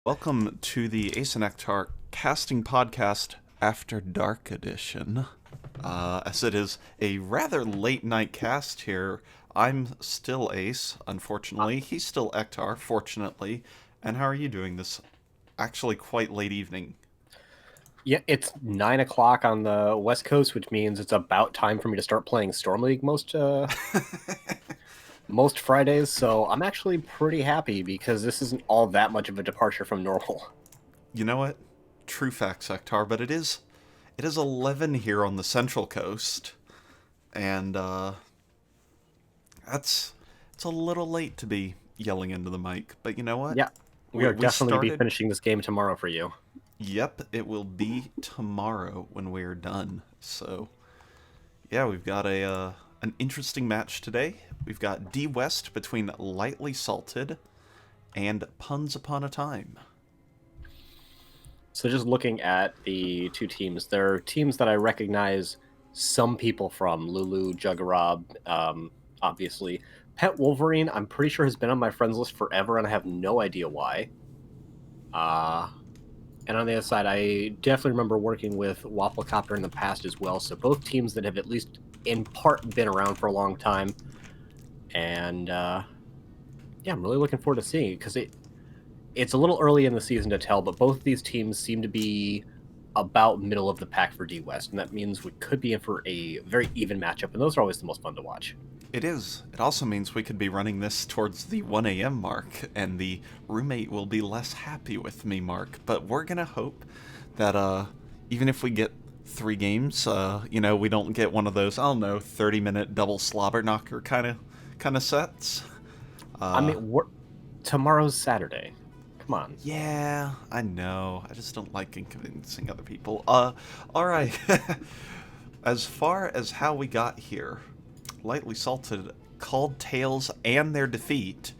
Welcome to the Ace and Ektar casting podcast After Dark edition. As it is a rather late night cast here, I'm still Ace, unfortunately. He's still Ektar, fortunately. And how are you doing this actually quite late evening? Yeah, it's 9 o'clock on the West Coast, which means it's about time for me to start playing Storm League most Fridays. So I'm actually pretty happy because this isn't all that much of a departure from normal. You know what? True facts, Ektar, but it is 11 here on the Central Coast, and that's it's a little late to be yelling into the mic. But you know what? Yeah, we are We definitely going to be started. finishing this game tomorrow for you. Yep, it will be tomorrow when we're done. So, yeah, we've got a an interesting match today. We've got D West between Lightly Salted and Puns Upon a Time. So just looking at the two teams, there are teams that I recognize some people from. Lulu, Juggerab, obviously. Pet Wolverine, I'm pretty sure has been on my friends list forever, and I have no idea why. And on the other side, I definitely remember working with Wafflecopter in the past as well. So both teams that have at least in part been around for a long time. And yeah, I'm really looking forward to seeing it because it's a little early in the season to tell, but both of these teams seem to be about middle of the pack for D West, and that means we could be in for a very even matchup, and those are always the most fun to watch. It is. It also means we could be running this towards the 1 a.m. mark, and the roommate will be less happy with me mark. But we're gonna hope that even if we get 3 games, we don't get one of those, I don't know, 30-minute double slobber knocker kind of sets. I mean, tomorrow's Saturday. Come on. Yeah, I know. I just don't like inconveniencing other people. All right. As far as how we got here, Lightly Salted called tails and their defeat.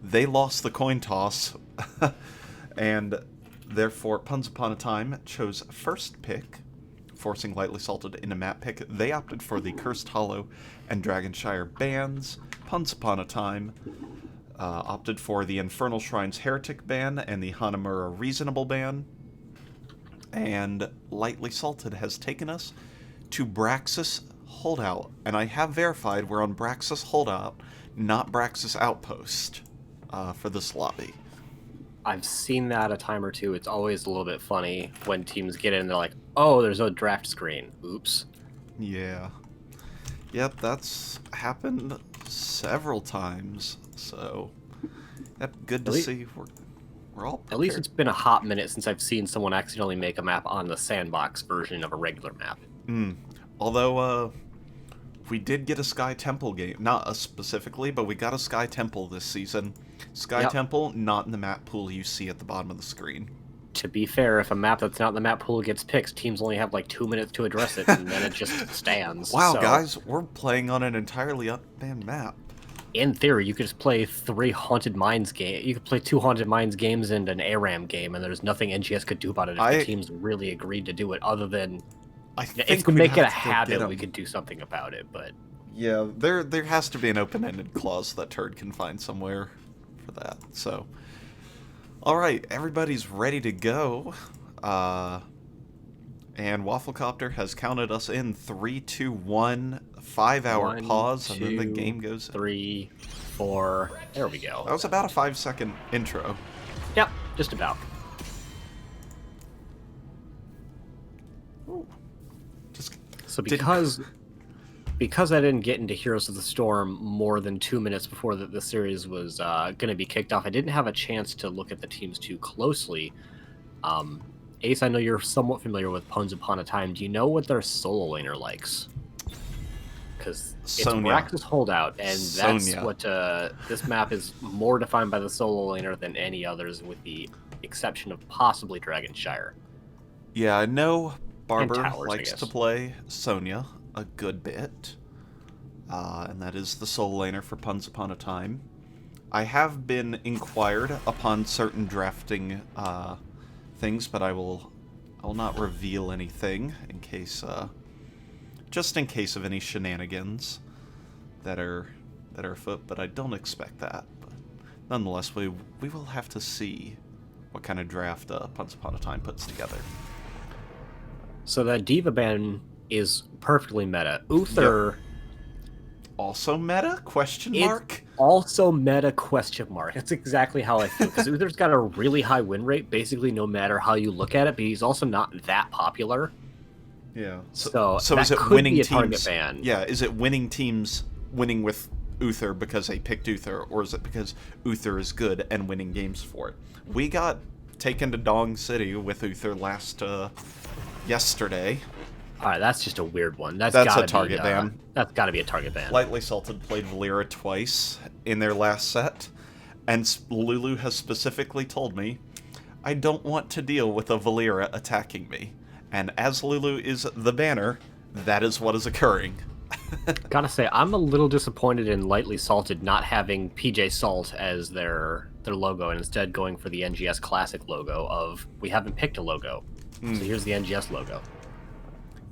They lost the coin toss, and therefore Puns Upon a Time chose first pick, forcing Lightly Salted into map pick. They opted for the Cursed Hollow and Dragonshire bans. Puns Upon a Time opted for the Infernal Shrines Heretic ban and the Hanamura Reasonable ban. And Lightly Salted has taken us to Braxis Holdout. And I have verified we're on Braxis Holdout, not Braxis Outpost, for this lobby. I've seen that a time or two. It's always a little bit funny when teams get in and they're like, oh, there's no draft screen. Oops. Yeah. Yep, that's happened several times. So, yep, good to see we're all prepared. At least it's been a hot minute since I've seen someone accidentally make a map on the sandbox version of a regular map. Although, we did get a Sky Temple game. Not us specifically, but we got a Sky Temple this season. Sky Temple, not in the map pool you see at the bottom of the screen. To be fair, if a map that's not in the map pool gets picked, teams only have like 2 minutes to address it, and then it just stands. Wow, guys, we're playing on an entirely unbanned map. In theory, you could just play 3 Haunted Mines game. You could play 2 Haunted Mines games and an ARAM game, and there's nothing NGS could do about it if the teams really agreed to do it. Other than, if we make it a habit, we could do something about it. But yeah, there has to be an open-ended clause that Turd can find somewhere for that. So, all right, everybody's ready to go. And Wafflecopter has counted us in 3, 2, 1, 5-hour pause, and then the game goes 3, 4. There we go. That was about a 5-second intro. Yep, just about. Ooh. So because I didn't get into Heroes of the Storm more than 2 minutes before the series was going to be kicked off, I didn't have a chance to look at the teams too closely. Ace, I know you're somewhat familiar with Puns Upon a Time. Do you know what their solo laner likes? Because it's Braxis Holdout, and that's what this map is more defined by the solo laner than any others, with the exception of possibly Dragonshire. Yeah, I know Barber likes to play Sonya a good bit, and that is the solo laner for Puns Upon a Time. I have been inquired upon certain drafting things, but I will not reveal anything in case, just in case of any shenanigans that are afoot. But I don't expect that. But nonetheless, we will have to see what kind of draft Once Upon a Time puts together. So the Diva ban is perfectly meta. Uther... Yep. Also meta? Question mark? Also meta question mark. That's exactly how I feel. Because Uther's got a really high win rate, basically no matter how you look at it, but he's also not that popular. Yeah. So is that it could winning be a teams? target ban. Yeah. Is it winning teams winning with Uther because they picked Uther, or is it because Uther is good and winning games for it? We got taken to Dong City with Uther yesterday. All right, that's just a weird one. That's a target ban. That's got to be a target ban. Lightly Salted played Valera twice in their last set, and Lulu has specifically told me, I don't want to deal with a Valera attacking me. And as Lulu is the banner, that is what is occurring. Gotta say, I'm a little disappointed in Lightly Salted not having PJ Salt as their logo and instead going for the NGS Classic logo of, we haven't picked a logo, so here's the NGS logo.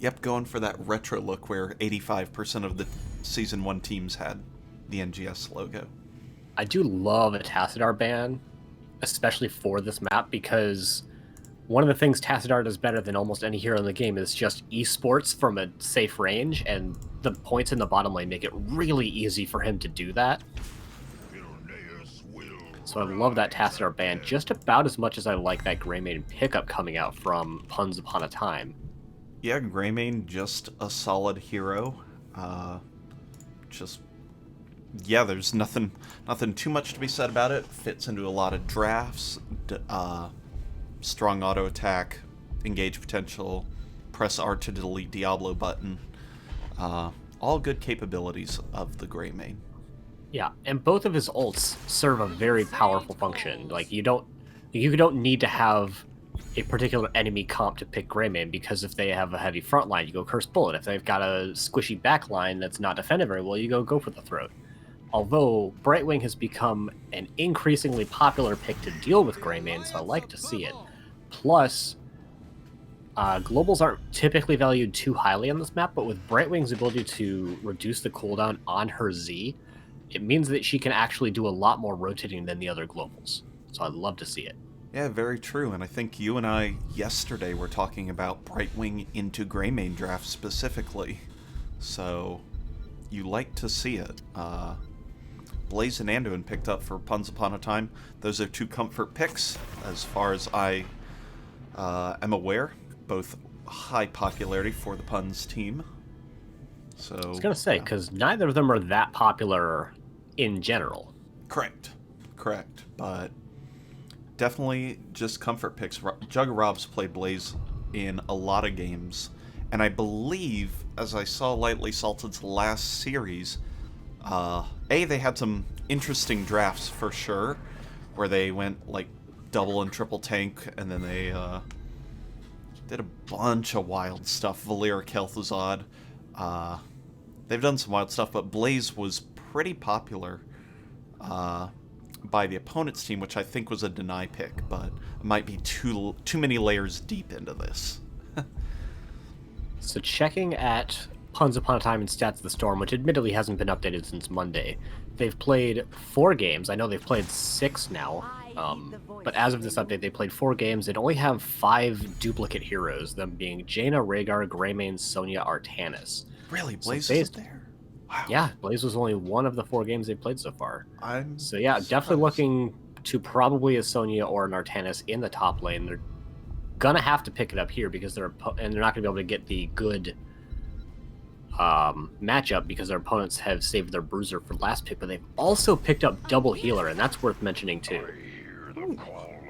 Yep, going for that retro look where 85% of the Season 1 teams had the NGS logo. I do love a Tassadar ban, especially for this map, because one of the things Tassadar does better than almost any hero in the game is just esports from a safe range, and the points in the bottom lane make it really easy for him to do that. So I love that Tassadar ban just about as much as I like that Greymane pickup coming out from Puns Upon a Time. Yeah, Greymane, just a solid hero. There's nothing too much to be said about it. Fits into a lot of drafts. Strong auto attack, engage potential, press R to delete Diablo button. All good capabilities of the Greymane. Yeah, and both of his ults serve a very powerful function. Like you don't need to have a particular enemy comp to pick Greymane, because if they have a heavy front line, you go Curse Bullet. If they've got a squishy back line that's not defended very well, you go for the Throat. Although Brightwing has become an increasingly popular pick to deal with Greymane, so I like to see it. Plus, globals aren't typically valued too highly on this map, but with Brightwing's ability to reduce the cooldown on her Z, it means that she can actually do a lot more rotating than the other globals. So I'd love to see it. Yeah, very true. And I think you and I yesterday were talking about Brightwing into Greymane draft specifically. So you like to see it. Blaze and Anduin picked up for Puns Upon a Time. Those are two comfort picks, as far as I am aware. Both high popularity for the Puns team. So I was going to say, because neither of them are that popular in general. Correct. But definitely just comfort picks. Jug Rob's played Blaze in a lot of games. And I believe, as I saw Lightly Salted's last series, they had some interesting drafts for sure, where they went like double and triple tank, and then they did a bunch of wild stuff. Valera Kel'Thuzad. They've done some wild stuff, but Blaze was pretty popular by the opponent's team, which I think was a deny pick, but it might be too many layers deep into this. So checking at Puns Upon a Time and Stats of the Storm, which admittedly hasn't been updated since Monday, they've played 4 games. I know they've played 6 now, but as of this update, they played 4 games. They only have 5 duplicate heroes, them being Jaina, Rhaegar, Greymane, Sonya, Artanis. Really? Blaze is there? Wow. Yeah, Blaze was only one of the 4 games they've played so far. So yeah, definitely looking to probably a Sonya or an Artanis in the top lane. They're gonna have to pick it up here because they're not gonna be able to get the good matchup because their opponents have saved their Bruiser for last pick, but they've also picked up double healer, and that's worth mentioning too.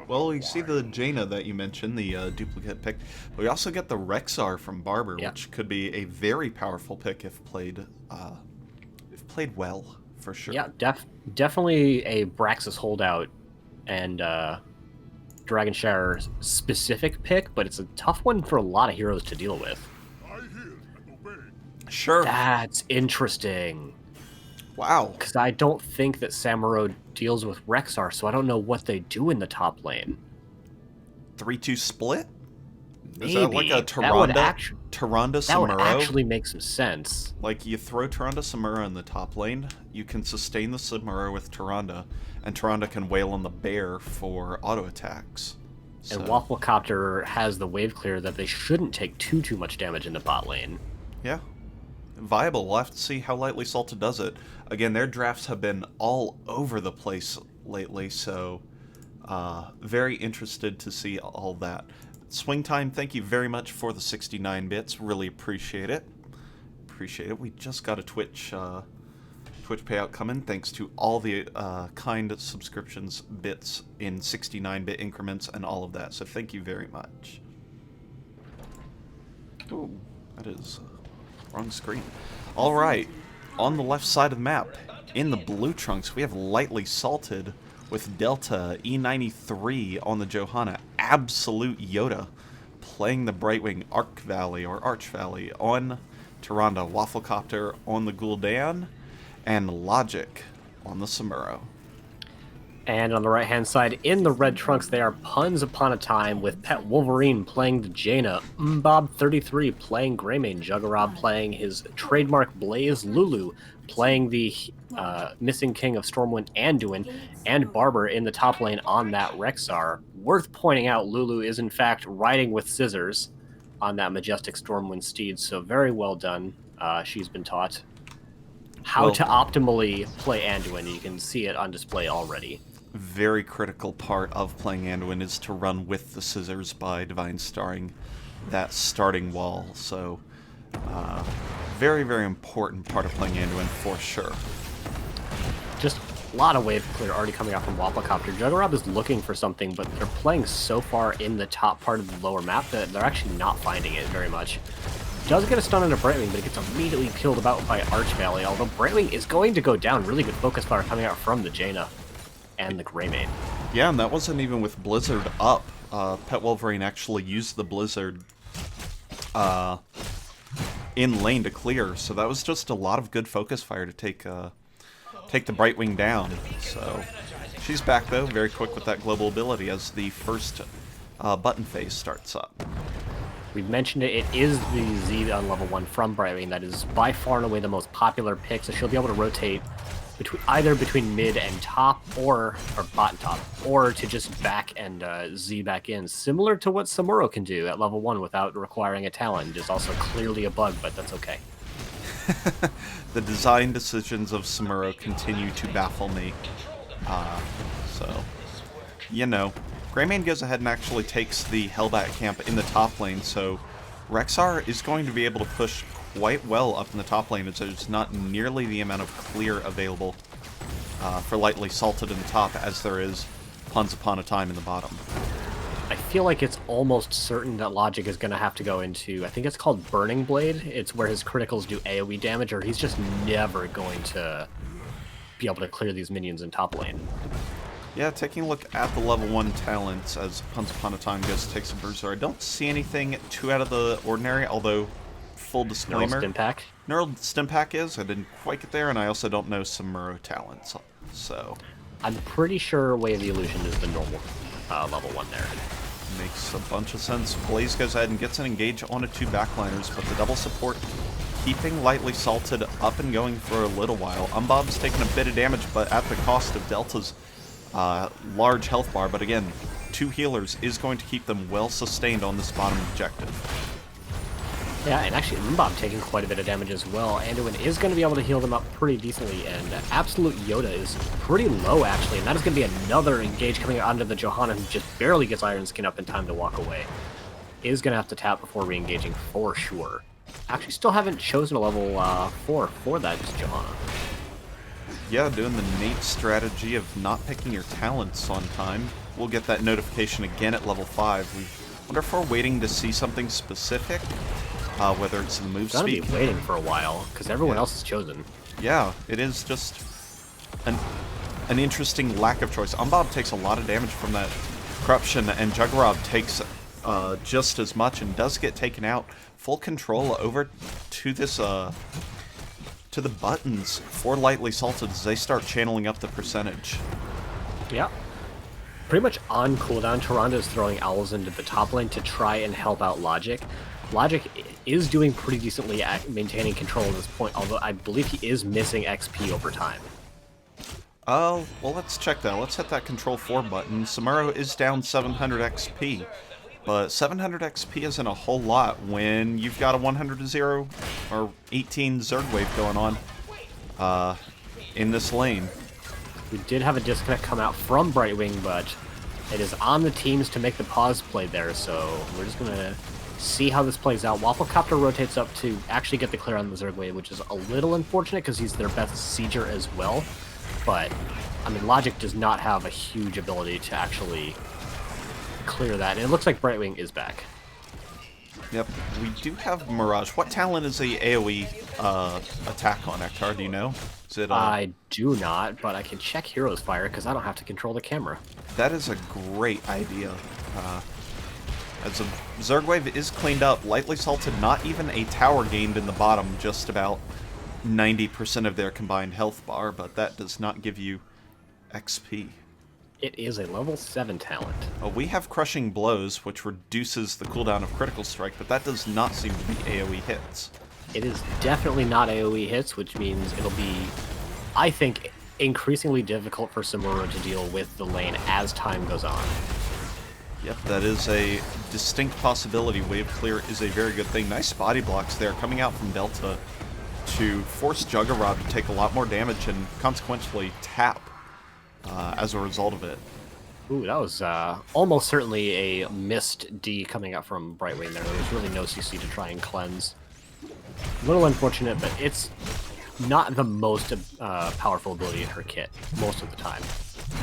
Well, you see the Jaina that you mentioned, the duplicate pick. But we also get the Rexar from Barber, which could be a very powerful pick if played well, for sure. Yeah, definitely a Braxis holdout and Dragonshire specific pick, but it's a tough one for a lot of heroes to deal with. Sure. That's interesting. Wow. Because I don't think that Samuro deals with Rexar, so I don't know what they do in the top lane. 3-2 split? Maybe. Is that like a Tyrande Samuro? That would actually make some sense. Like, you throw Tyrande Samuro in the top lane, you can sustain the Samuro with Tyrande, and Tyrande can wail on the bear for auto attacks. And So, Wafflecopter has the wave clear that they shouldn't take too much damage in the bot lane. yeah, viable. We'll have to see how Lightly Salted does it. Again, their drafts have been all over the place lately, so very interested to see all that. Swing Time, thank you very much for the 69 bits. Really appreciate it. Appreciate it. We just got a Twitch payout coming, thanks to all the kind subscriptions bits in 69-bit increments and all of that. So thank you very much. Ooh, that is wrong screen. All right, on the left side of the map, in the blue trunks, we have Lightly Salted with Delta E93 on the Johanna. Absolute Yoda playing the Brightwing Arc Valley or Arch Valley on Tyrande. Wafflecopter on the Gul'dan, and Logic on the Samuro. And on the right-hand side, in the red trunks, they are Puns Upon a Time with Pet Wolverine playing the Jaina, Bob33 playing Greymane, Juggerod playing his trademark Blaze, Lulu playing the Missing King of Stormwind Anduin, and Barber in the top lane on that Rexxar. Worth pointing out, Lulu is in fact riding with scissors on that majestic Stormwind steed, so very well done. She's been taught how to optimally play Anduin. You can see it on display already. Very critical part of playing Anduin is to run with the scissors by Divine Starring that starting wall. So, very, very important part of playing Anduin for sure. Just a lot of wave clear already coming out from Wafflecopter. Juggerod is looking for something, but they're playing so far in the top part of the lower map that they're actually not finding it very much. Does get a stun on a Brightwing, but it gets immediately killed about by Arch Valley, although Brightwing is going to go down. Really good focus fire coming out from the Jaina and the Greymane. Yeah, and that wasn't even with Blizzard up. Pet Wolverine actually used the Blizzard in lane to clear, so that was just a lot of good focus fire to take the Brightwing down. So she's back, though, very quick with that global ability as the first button phase starts up. We've mentioned it. It is the Z on level 1 from Brightwing. That is by far and away the most popular pick, so she'll be able to rotate either between mid and top, or bot and top, or to just back and Z back in, similar to what Samuro can do at level 1 without requiring a Talon. Just also clearly a bug, but that's okay. The design decisions of Samuro continue to baffle me. So, you know. Greymane goes ahead and actually takes the Hellbat camp in the top lane, so Rexxar is going to be able to push quite well up in the top lane, as there's not nearly the amount of clear available for Lightly Salted in the top as there is Puns Upon a Time in the bottom. I feel like it's almost certain that Logic is going to have to go into, I think it's called Burning Blade. It's where his criticals do AoE damage, or he's just never going to be able to clear these minions in top lane. Yeah, taking a look at the level 1 talents as Puns Upon a Time goes to take some Bruiser. I don't see anything too out of the ordinary, although, full disclaimer... Neural Stim Pack? Neural Stim Pack is. I didn't quite get there, and I also don't know Samuro talents, so... I'm pretty sure Way of the Illusion is the normal level 1 there. Makes a bunch of sense. Blaze goes ahead and gets an engage onto 2 backliners, but the double support keeping Lightly Salted up and going for a little while. Umbob's taking a bit of damage, but at the cost of Delta's large health bar, but again, 2 healers is going to keep them well sustained on this bottom objective. Yeah, and actually Umbop taking quite a bit of damage as well. Anduin is going to be able to heal them up pretty decently, and Absolute Yoda is pretty low actually, and that is going to be another engage coming onto the Johanna, who just barely gets Iron Skin up in time to walk away. Is going to have to tap before re-engaging for sure. Actually still haven't chosen a level 4 for that Johanna. Yeah, doing the Nate strategy of not picking your talents on time. We'll get that notification again at level 5. We wonder if we're waiting to see something specific, whether it's the move speed. Gotta be waiting for a while, because everyone else is chosen. Yeah, it is just an interesting lack of choice. Umbob takes a lot of damage from that corruption, and Juggerod takes just as much and does get taken out. Full control over to this to the buttons for Lightly Salted as they start channeling up the percentage. Yeah. Pretty much on cooldown, Tyrande is throwing owls into the top lane to try and help out Logic. Logic is doing pretty decently at maintaining control at this point, although I believe he is missing XP over time. Oh, well, let's check that. Let's hit that Control 4 button. Samuro is down 700 XP, but 700 XP isn't a whole lot when you've got a 100-0 or 18 Zerg wave going on in this lane. We did have a disconnect come out from Brightwing, but it is on the teams to make the pause play there, so we're just going to see how this plays out. Wafflecopter rotates up to actually get the clear on the Zerg wave, which is a little unfortunate because he's their best sieger as well. But, I mean, Logic does not have a huge ability to actually clear that. And it looks like Brightwing is back. Yep, we do have Mirage. What talent is the AoE attack on, Ektar? Do you know? Is it, I do not, but I can check Heroes Fire because I don't have to control the camera. That is a great idea. As a Zerg wave is cleaned up, lightly salted, not even a tower gained in the bottom, just about 90% of their combined health bar, but that does not give you XP. It is a level 7 talent. Oh, we have Crushing Blows, which reduces the cooldown of Critical Strike, but that does not seem to be AoE hits. It is definitely not AoE hits, which means it'll be, I think, increasingly difficult for Samuro to deal with the lane as time goes on. Yep, that is a distinct possibility. Wave clear is a very good thing. Nice body blocks there coming out from Delta to force Juggerod to take a lot more damage and consequently tap as a result of it. Ooh, that was almost certainly a missed D coming out from Brightwing there. There was really no CC to try and cleanse. A little unfortunate, but it's not the most powerful ability in her kit most of the time.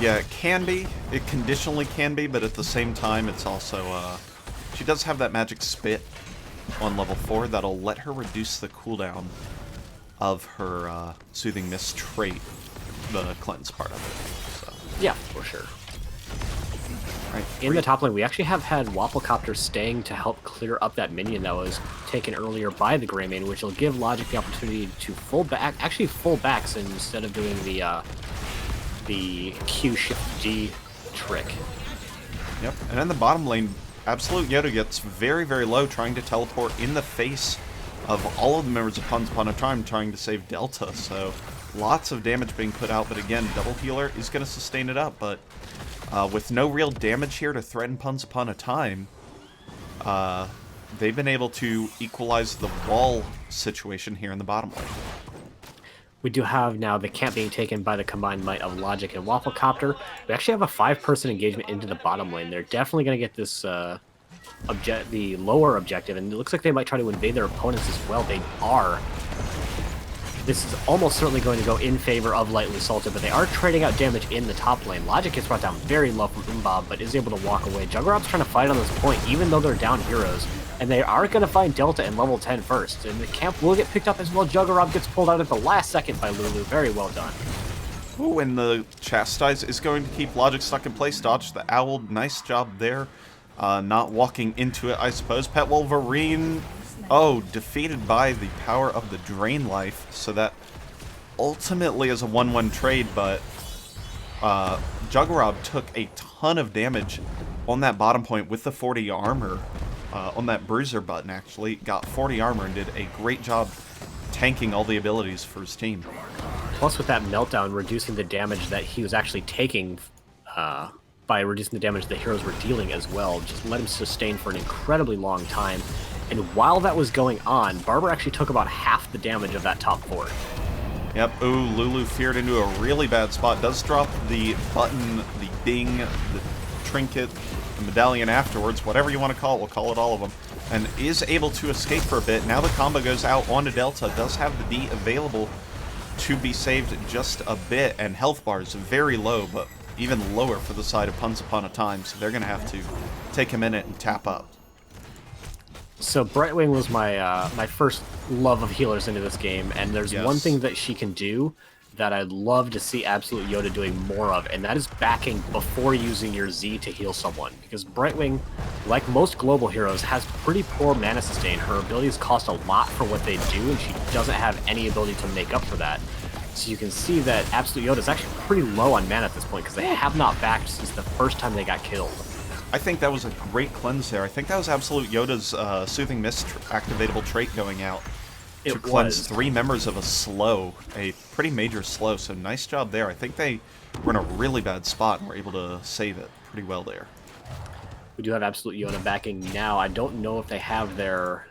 Yeah, it can be. It conditionally can be, but at the same time, it's also... she does have that magic spit on level 4 that'll let her reduce the cooldown of her Soothing Mist trait, the cleanse part of it. So. Yeah, for sure. Right, in the top lane, we actually have had Wafflecopter staying to help clear up that minion that was taken earlier by the Greymane, which will give Logic the opportunity to full backs instead of doing the Q shift G trick. Yep, and in the bottom lane, Absolute Yoda gets very, very low, trying to teleport in the face of all of the members of Once Upon a Time trying to save Delta, so lots of damage being put out, but again, Double Healer is going to sustain it up, but with no real damage here to threaten Once Upon a Time, they've been able to equalize the wall situation here in the bottom lane. We do have now the camp being taken by the combined might of Logic and Wafflecopter. We actually have a 5-person engagement into the bottom lane. They're definitely going to get this the lower objective, and it looks like they might try to invade their opponents as well. They are. This is almost certainly going to go in favor of Lightly Salted, but they are trading out damage in the top lane. Logic gets brought down very low from Umbob, but is able to walk away. Juggernaut's trying to fight on this point, even though they're down heroes. And they are going to find Delta in level 10 first. And the camp will get picked up as well. Juggernaut gets pulled out at the last second by Lulu. Very well done. Ooh, and the Chastise is going to keep Logic stuck in place. Dodge the Owl. Nice job there. Not walking into it, I suppose. Pet Wolverine, defeated by the power of the Drain Life. So that ultimately is a 1-1 trade, but Juggernaut took a ton of damage on that bottom point with the 40 armor. On that bruiser button, actually, got 40 armor and did a great job tanking all the abilities for his team. Plus, with that meltdown, reducing the damage that he was actually taking by reducing the damage the heroes were dealing as well, just let him sustain for an incredibly long time. And while that was going on, Barber actually took about half the damage of that top fort. Yep, ooh, Lulu feared into a really bad spot. Does drop the button, the ding, the trinket, the medallion afterwards, whatever you want to call it, we'll call it all of them, and is able to escape for a bit. Now the combo goes out onto Delta, does have the D available to be saved just a bit, and health bar is very low, but even lower for the side of Once Upon a Time, so they're going to have to take a minute and tap up. So Brightwing was my my first love of healers into this game, and there's one thing that she can do that I'd love to see Absolute Yoda doing more of, and that is backing before using your Z to heal someone. Because Brightwing, like most global heroes, has pretty poor mana sustain. Her abilities cost a lot for what they do, and she doesn't have any ability to make up for that. So you can see that Absolute Yoda is actually pretty low on mana at this point, because they have not backed since the first time they got killed. I think that was a great cleanse there. I think that was Absolute Yoda's Soothing Mist activatable trait going out. to cleanse 3 members of a pretty major slow, so nice job there. I think they were in a really bad spot and were able to save it pretty well there. We do have Absolute Yoda backing now. I don't know if they have their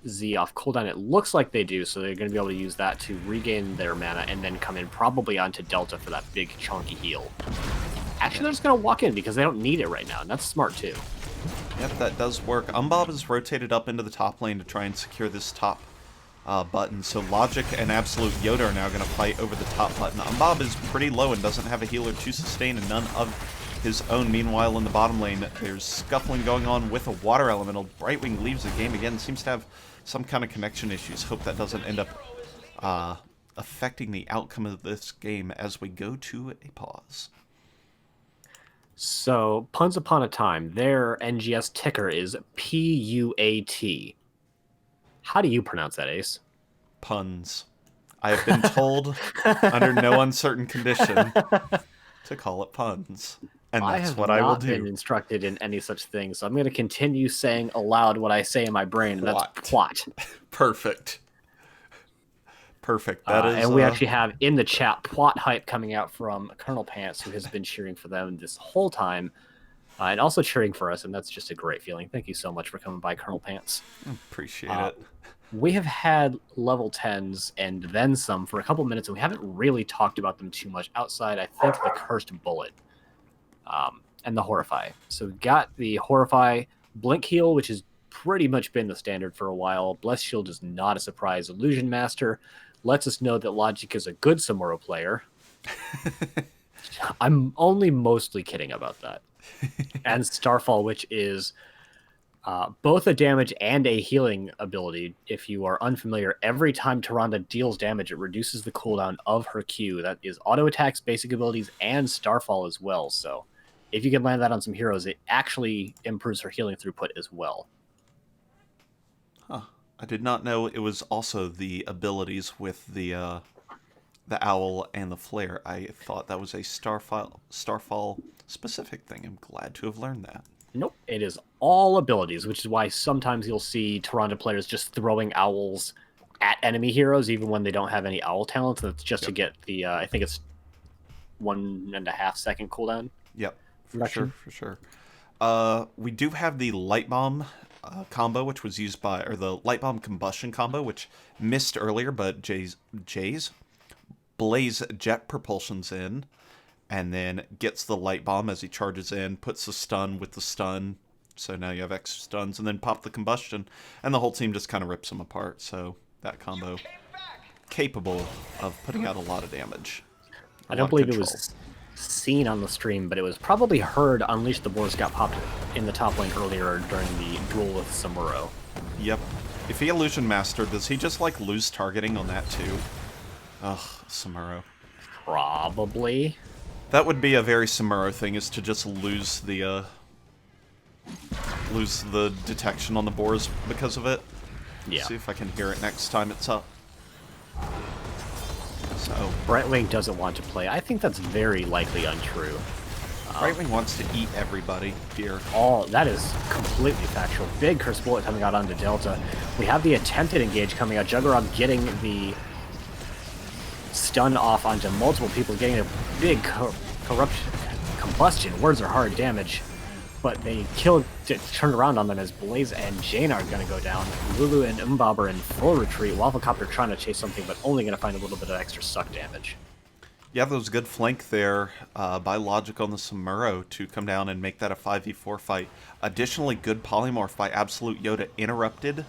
Z off cooldown. It looks like they do, so they're going to be able to use that to regain their mana and then come in probably onto Delta for that big chunky heal. Actually, they're just going to walk in because they don't need it right now, and that's smart too. Yep, that does work. Umbob is rotated up into the top lane to try and secure this top button, so Logic and Absolute Yoda are now going to fight over the top button. Umbob is pretty low and doesn't have a healer to sustain, and none of his own. Meanwhile, in the bottom lane, there's scuffling going on with a water elemental. Brightwing leaves the game again, seems to have some kind of connection issues. Hope that doesn't end up affecting the outcome of this game as we go to a pause. So, Puns Upon a Time, their NGS ticker is PUAT. How do you pronounce that, Ace? Puns. I have been told under no uncertain condition to call it puns. And that's what I will do. I have not been instructed in any such thing, so I'm going to continue saying aloud what I say in my brain, and that's plot. Perfect. Perfect. That is. And we actually have in the chat plot hype coming out from Colonel Pants, who has been cheering for them this whole time, and also cheering for us, and that's just a great feeling. Thank you so much for coming by, Colonel Pants. Appreciate it. We have had level 10s and then some for a couple minutes, and we haven't really talked about them too much outside, I think, the Cursed Bullet and the Horrify. So we've got the Horrify Blink Heal, which has pretty much been the standard for a while. Bless Shield is not a surprise. Illusion Master lets us know that Logic is a good Samuro player. I'm only mostly kidding about that. And Starfall, which is both a damage and a healing ability. If you are unfamiliar, every time Tyrande deals damage, it reduces the cooldown of her Q. That is auto attacks, basic abilities, and Starfall as well. So if you can land that on some heroes, it actually improves her healing throughput as well. Huh. I did not know it was also the abilities with the owl and the flare. I thought that was a Starfall specific thing. I'm glad to have learned that. Nope, it is all abilities, which is why sometimes you'll see Tyrande players just throwing owls at enemy heroes, even when they don't have any owl talent. That's just to get the, I think it's 1.5 second cooldown. Yep, for sure. We do have the Light Bomb combo, which was used by, or the Light Bomb Combustion combo, which missed earlier, but Jays Blaze Jet Propulsions in, and then gets the Light Bomb as he charges in, puts the stun with the stun, so now you have extra stuns, and then pop the Combustion, and the whole team just kind of rips them apart, so that combo capable of putting out a lot of damage. I don't believe it was seen on the stream, but it was probably heard Unleash the Boars got popped in the top lane earlier during the duel with Samuro. Yep. If he Illusion Master, does he just, like, lose targeting on that, too? Ugh, Samuro. Probably. That would be a very Samuro thing, is to just lose the detection on the boars because of it. Yeah. See if I can hear it next time it's up. So Brightwing doesn't want to play. I think that's very likely untrue. Brightwing wants to eat everybody here. Oh, that is completely factual. Big Cursed Bullet coming out onto Delta. We have the attempted engage coming out. Juggerog getting the stun off onto multiple people, getting a big combustion. Words are hard damage. But they turned around on them as Blaze and Jane are going to go down. Lulu and Umbob are in full retreat. Wafflecopter trying to chase something, but only going to find a little bit of extra suck damage. Yeah, there was a good flank there by Logic on the Samuro to come down and make that a 5v4 fight. Additionally, good polymorph by Absolute Yoda interrupted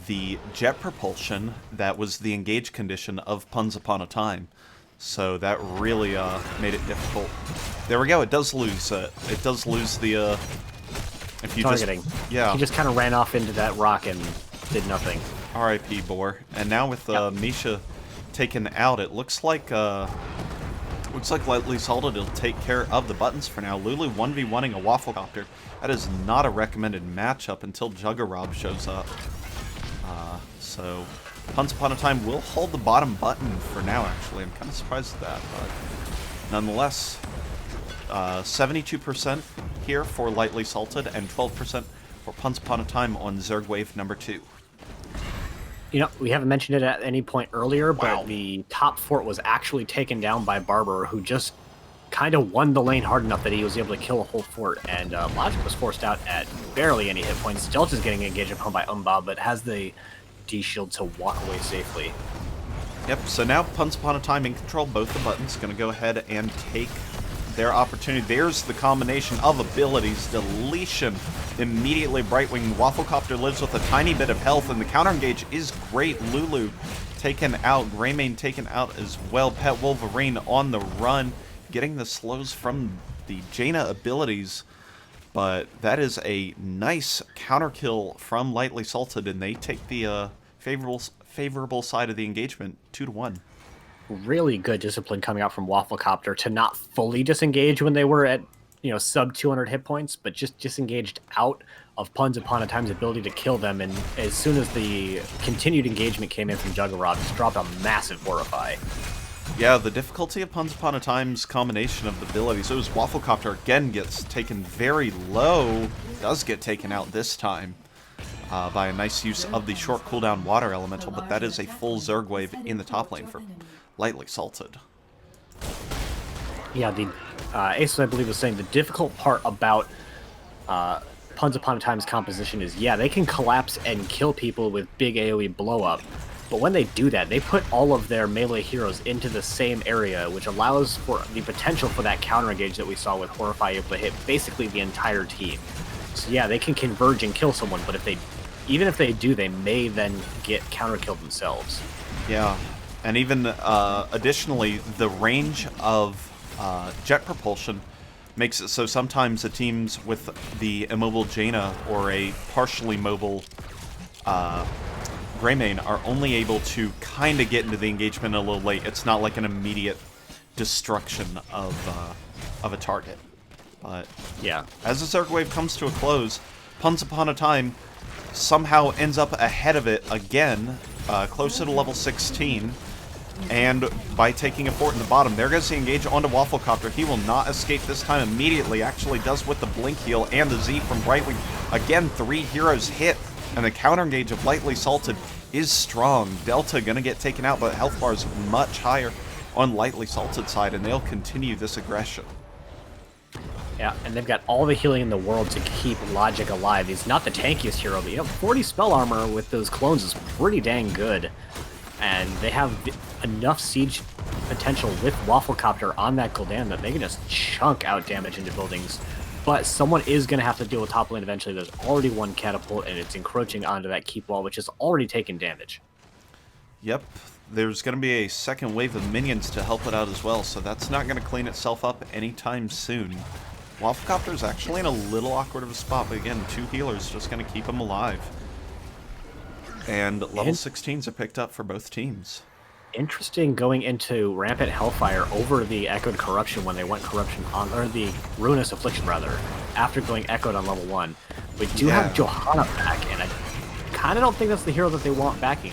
the jet propulsion that was the engage condition of Puns Upon a Time. So that really made it difficult. There we go. It does lose. It does lose the. If you targeting. Yeah. He just kind of ran off into that rock and did nothing. R.I.P. Boar. And now with Misha taken out, it looks like Lightly Salted will take care of the buttons for now. Lulu 1v1ing a Wafflecopter. That is not a recommended matchup until Juggerog shows up. So Puns Upon a Time will hold the bottom button for now, actually. I'm kind of surprised at that, but nonetheless, 72% here for Lightly Salted and 12% for Puns Upon a Time on Zerg Wave number 2. You know, we haven't mentioned it at any point earlier, Wow. but the top fort was actually taken down by Barber, who just kind of won the lane hard enough that he was able to kill a whole fort, and Logic was forced out at barely any hit points. Delta's getting engaged upon by Umbab, but has the D-shield to walk away safely. Yep, so now Punch Upon a Time in control, both the buttons, going to go ahead and take their opportunity. There's the combination of abilities. Deletion, immediately Brightwing. Wafflecopter lives with a tiny bit of health, and the counter engage is great. Lulu taken out, Greymane taken out as well. Pet Wolverine on the run, getting the slows from the Jaina abilities. But that is a nice counter kill from Lightly Salted, and they take the favorable side of the engagement, 2-1. Really good discipline coming out from Wafflecopter to not fully disengage when they were at, sub 200 hit points, but just disengaged out of Puns Upon a Time's ability to kill them. And as soon as the continued engagement came in from Juggerod, just dropped a massive Horrify. Yeah, the difficulty of Puns Upon a Time's combination of abilities. So Wafflecopter again gets taken very low, does get taken out this time. By a nice use of the short cooldown water elemental, but that is a full Zerg wave in the top lane for Lightly Salted. Yeah, the Aces, I believe, was saying the difficult part about Puns Upon a Time's composition is, yeah, they can collapse and kill people with big AoE blow-up, but when they do that, they put all of their melee heroes into the same area, which allows for the potential for that counter engage that we saw with Horrify able to hit basically the entire team. So yeah, they can converge and kill someone, but even if they do, they may then get counter-killed themselves. Yeah, and even additionally, the range of jet propulsion makes it so sometimes the teams with the immobile Jaina or a partially mobile Greymane are only able to kind of get into the engagement a little late. It's not like an immediate destruction of a target. But yeah, as the Zerg wave comes to a close, Puns Upon a Time somehow ends up ahead of it again, closer to level 16, and by taking a fort in the bottom. There goes the engage onto Wafflecopter. He will not escape this time immediately, actually does with the Blink Heal and the Z from Brightwing. Again, 3 heroes hit, and the counter engage of Lightly Salted is strong. Delta gonna get taken out, but health bar is much higher on Lightly Salted side, and they'll continue this aggression. Yeah, and they've got all the healing in the world to keep Logic alive. He's not the tankiest hero, but 40 spell armor with those clones is pretty dang good. And they have enough siege potential with Wafflecopter on that Gul'dan that they can just chunk out damage into buildings. But someone is going to have to deal with top lane eventually. There's already one catapult, and it's encroaching onto that keep wall, which has already taken damage. Yep, there's going to be a second wave of minions to help it out as well, so that's not going to clean itself up anytime soon. Wafflecopter's actually in a little awkward of a spot, but again, 2 healers just going to keep him alive. And level 16s are picked up for both teams. Interesting going into Rampant Hellfire over the Echoed Corruption when they went Corruption on, or the Ruinous Affliction rather, after going Echoed on level 1. We do have Johanna back, and I kind of don't think that's the hero that they want backing.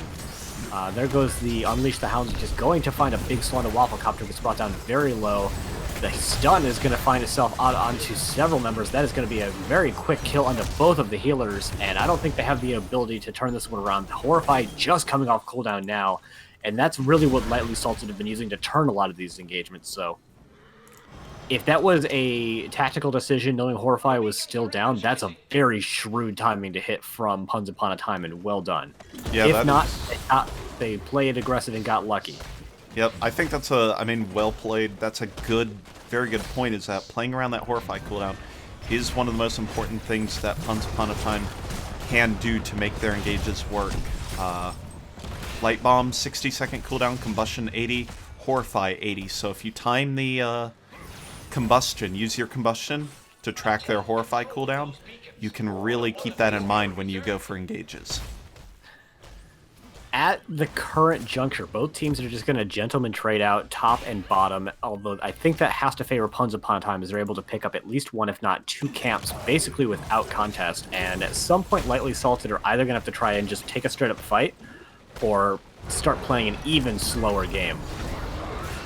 There goes the Unleash the Hounds, just going to find a big slot of Wafflecopter, gets brought down very low. The stun is going to find itself out onto several members. That is going to be a very quick kill onto both of the healers, and I don't think they have the ability to turn this one around. Horrify just coming off cooldown now, and that's really what Lightly Salted have been using to turn a lot of these engagements. So if that was a tactical decision, knowing Horrify was still down, that's a very shrewd timing to hit from Puns Upon a Time, and well done. Yeah, if not, they played aggressive and got lucky. Yep, I think that's well played. That's a very good point, is that playing around that Horrify cooldown is one of the most important things that Puns Upon a Time can do to make their engages work. Light Bomb, 60-second cooldown, Combustion 80, Horrify 80. So if you time the Combustion, use your Combustion to track their Horrify cooldown, you can really keep that in mind when you go for engages. At the current juncture, both teams are just going to gentleman trade out top and bottom, although I think that has to favor Puns Upon a Time as they're able to pick up at least 1, if not 2 camps, basically without contest, and at some point Lightly Salted are either going to have to try and just take a straight-up fight, or start playing an even slower game.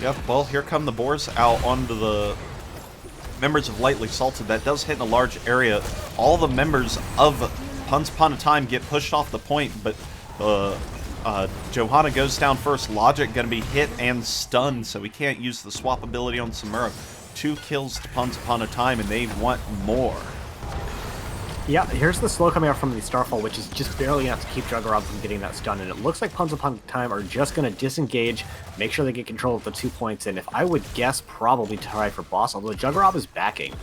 Yep, well, here come the Boars out onto the members of Lightly Salted. That does hit in a large area. All the members of Puns Upon a Time get pushed off the point, but Johanna goes down first. Logic going to be hit and stunned, so he can't use the swap ability on Samuro. 2 kills to Punch Upon a Time, and they want more. Yeah, here's the slow coming out from the Starfall, which is just barely enough to keep Juggernaut from getting that stun, and it looks like Punch Upon Time are just going to disengage, make sure they get control of the 2 points, and if I would guess, probably try for boss, although Juggernaut is backing.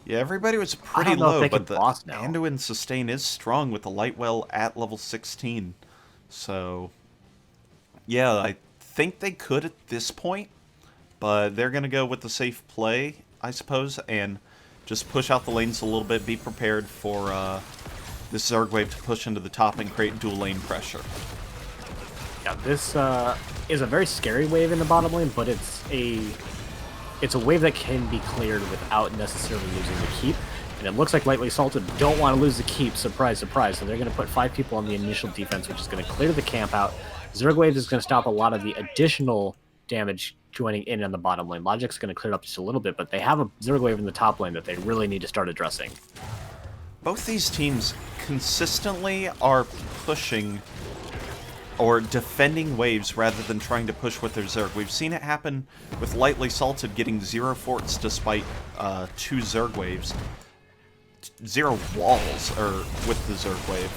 Yeah, everybody was pretty low, but the now. Anduin sustain is strong with the Lightwell at level 16. So, yeah, I think they could at this point, but they're going to go with the safe play, I suppose, and just push out the lanes a little bit, be prepared for this Zerg wave to push into the top and create dual lane pressure. Yeah, this is a very scary wave in the bottom lane, but it's a wave that can be cleared without necessarily losing the keep. And it looks like Lightly Salted don't want to lose the keep, surprise, surprise. So they're going to put 5 people on the initial defense, which is going to clear the camp out. Zerg wave is going to stop a lot of the additional damage joining in on the bottom lane. Logic's going to clear it up just a little bit, but they have a Zerg wave in the top lane that they really need to start addressing. Both these teams consistently are pushing or defending waves rather than trying to push with their Zerg. We've seen it happen with Lightly Salted getting 0 forts despite 2 Zerg waves. 0 walls with the Zerg wave.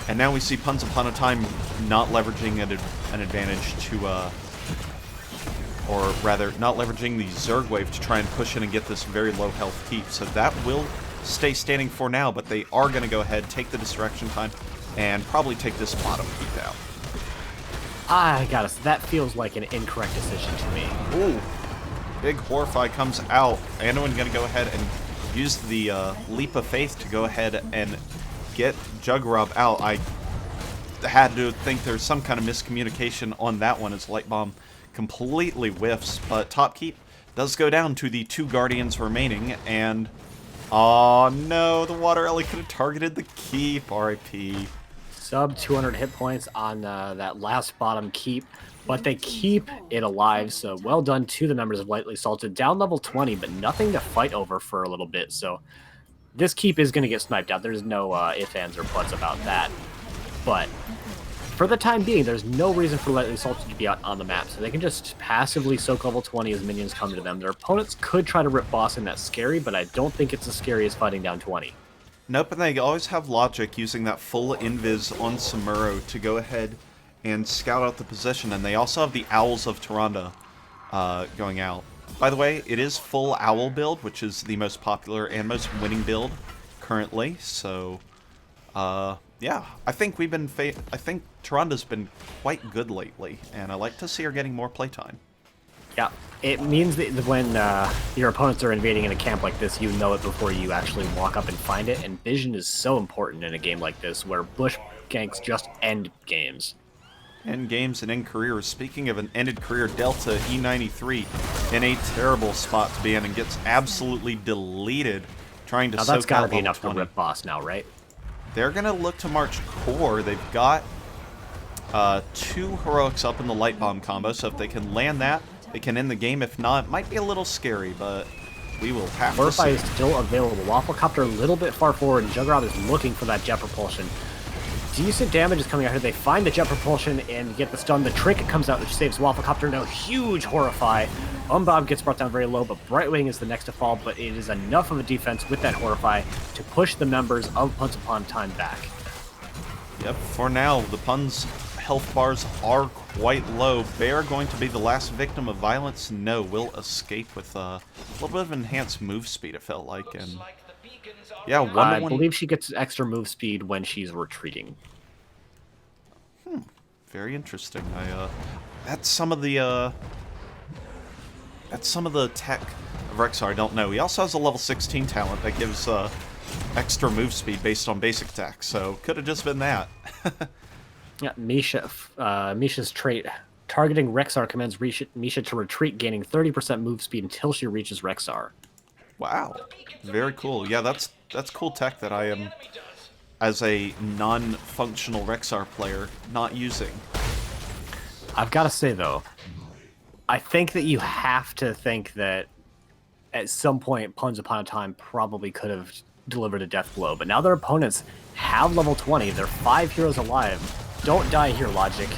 And now we see Punch Upon a Time not leveraging an advantage to or rather, not leveraging the Zerg wave to try and push in and get this very low health keep. So that will stay standing for now, but they are going to go ahead, take the distraction time, and probably take this bottom keep out. I got us. That feels like an incorrect decision to me. Ooh. Big Horrify comes out. Anduin going to go ahead and use the Leap of Faith to go ahead and get Jugrob out. I had to think there's some kind of miscommunication on that one as Light Bomb completely whiffs, but top keep does go down to the 2 Guardians remaining, and oh no, the Water Ellie could have targeted the keep. RIP. Sub 200 hit points on that last bottom keep, but they keep it alive, so well done to the members of Lightly Salted. Down level 20, but nothing to fight over for a little bit, so this keep is going to get sniped out. There's no ifs, ands, or buts about that, but for the time being, there's no reason for Lightly Salted to be out on the map, so they can just passively soak level 20 as minions come to them. Their opponents could try to rip boss, and that's scary, but I don't think it's as scary as fighting down 20. Nope, and they always have Logic using that full invis on Samuro to go ahead and scout out the position, and they also have the Owls of Tyrande going out. By the way, it is full Owl build, which is the most popular and most winning build currently, so yeah, I think I think Tyrande's been quite good lately, and I like to see her getting more playtime. Yeah, it means that when your opponents are invading in a camp like this, you know it before you actually walk up and find it, and vision is so important in a game like this, where bush ganks just end games. End games and end careers. Speaking of an ended career, Delta E93 in a terrible spot to be in and gets absolutely deleted trying to soak out that's got to be level enough 20. to rip boss now, right? They're going to look to march core. They've got 2 heroics up in the light bomb combo, so if they can land that, they can end the game. If not, it might be a little scary, but we will have to see. Horrify is still available. Wafflecopter a little bit far forward, and Juggernaut is looking for that jet propulsion. Decent damage is coming out here. They find the jet propulsion and get the stun. The trinket comes out, which saves Wafflecopter. No, huge Horrify. Bob gets brought down very low, but Brightwing is the next to fall, but it is enough of a defense with that Horrify to push the members of Punch Upon Time back. Yep, for now, the Pun's health bars are quite low. They are going to be the last victim of violence. No, will escape with a little bit of enhanced move speed, it felt like. And yeah, I believe she gets extra move speed when she's retreating. Very interesting. That's some of the tech of Rexar. I don't know. He also has a level 16 talent that gives extra move speed based on basic attack. So could have just been that. Yeah, Misha's trait targeting Rexar commands Misha to retreat, gaining 30% move speed until she reaches Rexar. Wow, very cool. Yeah, that's cool tech that I am, as a non-functional Rexar player, not using. I've got to say though, I think that you have to think that at some point Punch Upon a Time probably could have delivered a death blow, but now their opponents have level 20. They're 5 heroes alive. Don't die here, Logic.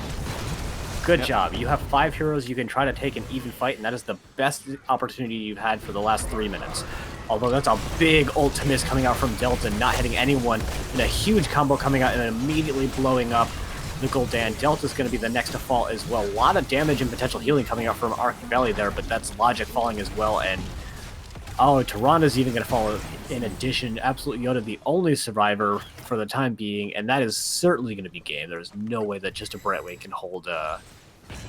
Good job. You have 5 heroes. You can try to take an even fight, and that is the best opportunity you've had for the last 3 minutes. Although that's a big ult miss coming out from Delta, not hitting anyone, and a huge combo coming out and immediately blowing up the Gul'dan. Delta's going to be the next to fall as well. A lot of damage and potential healing coming out from Arc Valley there, but that's Logic falling as well, and oh, Tyrannus even going to fall in addition. Absolute Yoda, the only survivor for the time being, and that is certainly going to be game. There's no way that just a Brightwing can hold the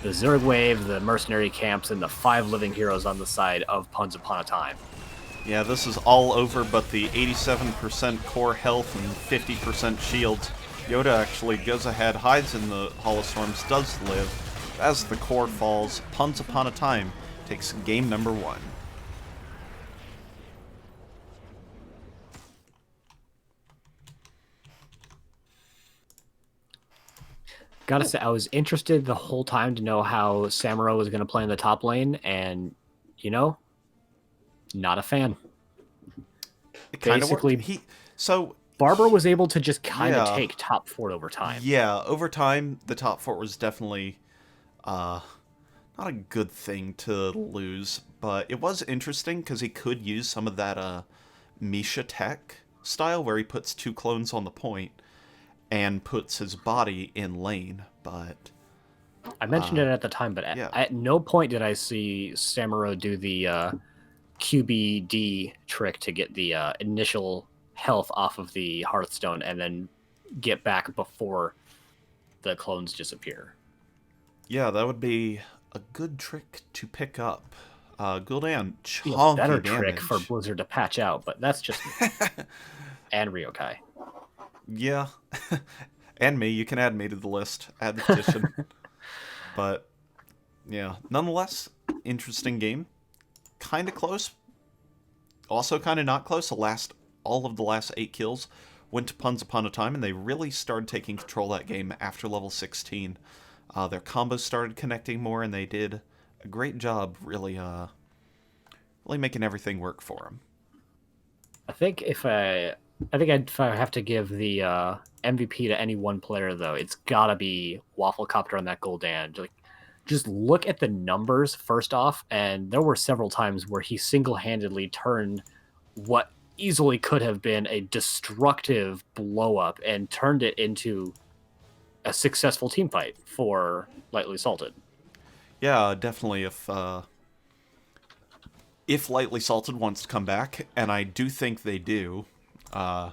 Zerg Wave, the Mercenary Camps, and the 5 living heroes on the side of Puns Upon a Time. Yeah, this is all over but the 87% core health and 50% shields. Yoda actually goes ahead, hides in the Hall of Storms, does live. As the core falls, Puns Upon a Time takes game number 1. Gotta say, I was interested the whole time to know how Samuro was going to play in the top lane, and, you know, not a fan. It kind of Basically, worked. So Barber was able to just kind of take top fort over time. Yeah, over time, the top fort was definitely not a good thing to lose, but it was interesting because he could use some of that Misha tech style where he puts 2 clones on the point and puts his body in lane, but I mentioned it at the time, but at no point did I see Samuro do the QBD trick to get the initial health off of the Hearthstone and then get back before the clones disappear. Yeah, that would be a good trick to pick up. Gul'dan, chonky better damage. Trick for Blizzard to patch out, but that's just me. And Ryokai. Yeah. And me. You can add me to the list. Add the petition. But, yeah. Nonetheless, interesting game. Kind of close. Also kind of not close. All of the last 8 kills went to Puns Upon a Time, and they really started taking control of that game after level 16. Their combos started connecting more, and they did a great job really making everything work for them. I think if I have to give the MVP to any one player, though, it's gotta be Wafflecopter on that Gul'dan. Just look at the numbers first off, and there were several times where he single-handedly turned what easily could have been a destructive blow-up and turned it into a successful team fight for Lightly Salted. Yeah, definitely. If Lightly Salted wants to come back, and I do think they do, I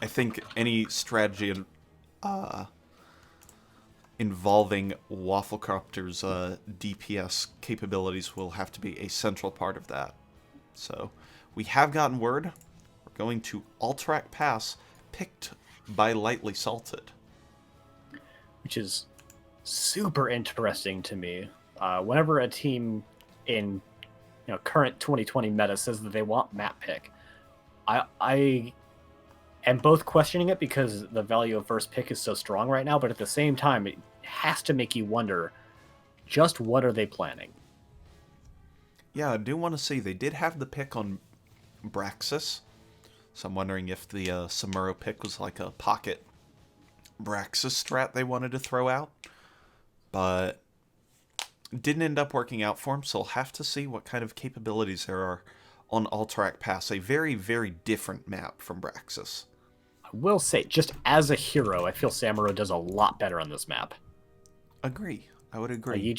think any strategy involving Wafflecopter's DPS capabilities will have to be a central part of that. So, we have gotten word. We're going to Alterac Pass, picked by Lightly Salted. Which is super interesting to me. Whenever a team in current 2020 meta says that they want map pick, I am both questioning it because the value of first pick is so strong right now, but at the same time, it has to make you wonder, just what are they planning? Yeah, I do want to see. They did have the pick on Braxis, so I'm wondering if the Samuro pick was like a pocket Braxis strat they wanted to throw out, but didn't end up working out for him, so we'll have to see what kind of capabilities there are on Alterac Pass, a very, very different map from Braxis. I will say, just as a hero, I feel Samuro does a lot better on this map. Agree. I would agree.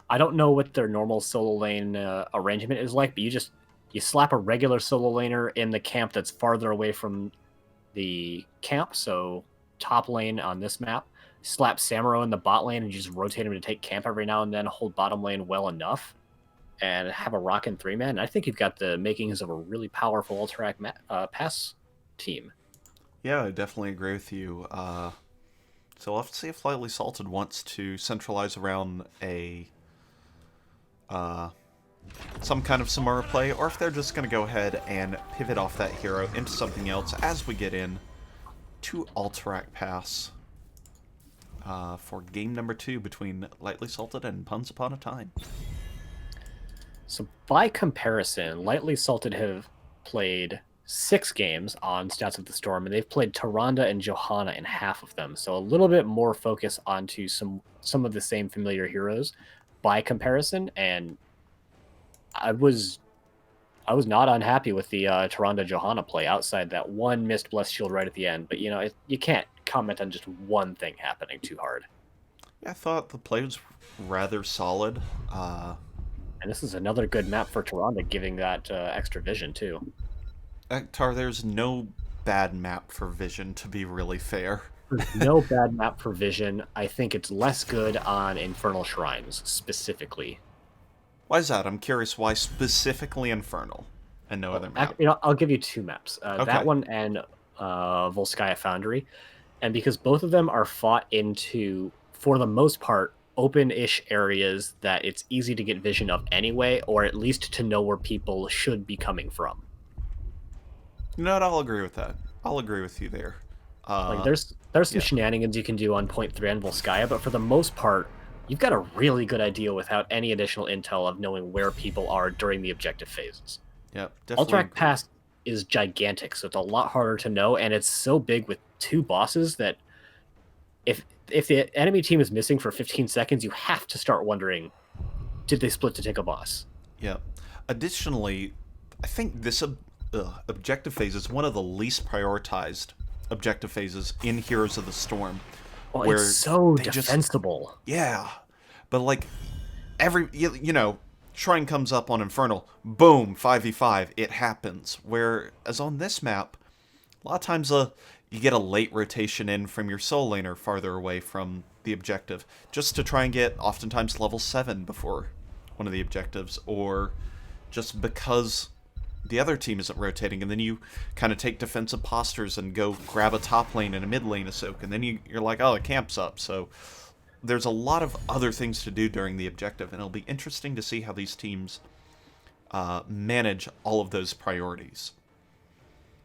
I don't know what their normal solo lane arrangement is like, but you slap a regular solo laner in the camp that's farther away from the camp, so top lane on this map, slap Samuro in the bot lane and just rotate him to take camp every now and then, hold bottom lane well enough, and have a rockin' 3-man. I think you've got the makings of a really powerful Alterac Pass team. Yeah, I definitely agree with you. So we'll have to see if Lightly Salted wants to centralize around some kind of Samuro play, or if they're just going to go ahead and pivot off that hero into something else as we get in to Alterac Pass for game number 2 between Lightly Salted and Puns Upon a Time. So by comparison, Lightly Salted have played 6 games on Stats of the Storm, and they've played Tyrande and Johanna in half of them. So a little bit more focus onto some of the same familiar heroes by comparison. And I was not unhappy with the Tyrande Johanna play outside that one missed Blessed Shield right at the end. But you can't comment on just one thing happening too hard. Yeah, I thought the play was rather solid. And this is another good map for Tyrande, giving that extra vision too. Ektar, there's no bad map for Vision, to be really fair. There's no bad map for Vision. I think it's less good on Infernal Shrines, specifically. Why is that? I'm curious why specifically Infernal and no other map. I'll give you 2 maps. Okay. That one and Volskaya Foundry. And because both of them are fought into, for the most part, open-ish areas that it's easy to get vision of anyway, or at least to know where people should be coming from. You know what? I'll agree with that. I'll agree with you there. Like there's some shenanigans you can do on point 3 on Volskaya, but for the most part, you've got a really good idea without any additional intel of knowing where people are during the objective phases. Yep, definitely. Alterac Pass is gigantic, so it's a lot harder to know, and it's so big with 2 bosses that if the enemy team is missing for 15 seconds, you have to start wondering, did they split to take a boss? Yep. Additionally, I think this objective phase is one of the least prioritized objective phases in Heroes of the Storm. Oh, where it's so defensible. Yeah. But like Shrine comes up on Infernal, boom, 5v5, it happens. Whereas on this map, a lot of times you get a late rotation in from your soul laner farther away from the objective, just to try and get oftentimes level 7 before one of the objectives, or just because the other team isn't rotating, and then you kind of take defensive postures and go grab a top lane and a mid lane Ahsoka, and then you're like, oh, the camp's up. So there's a lot of other things to do during the objective, and it'll be interesting to see how these teams manage all of those priorities.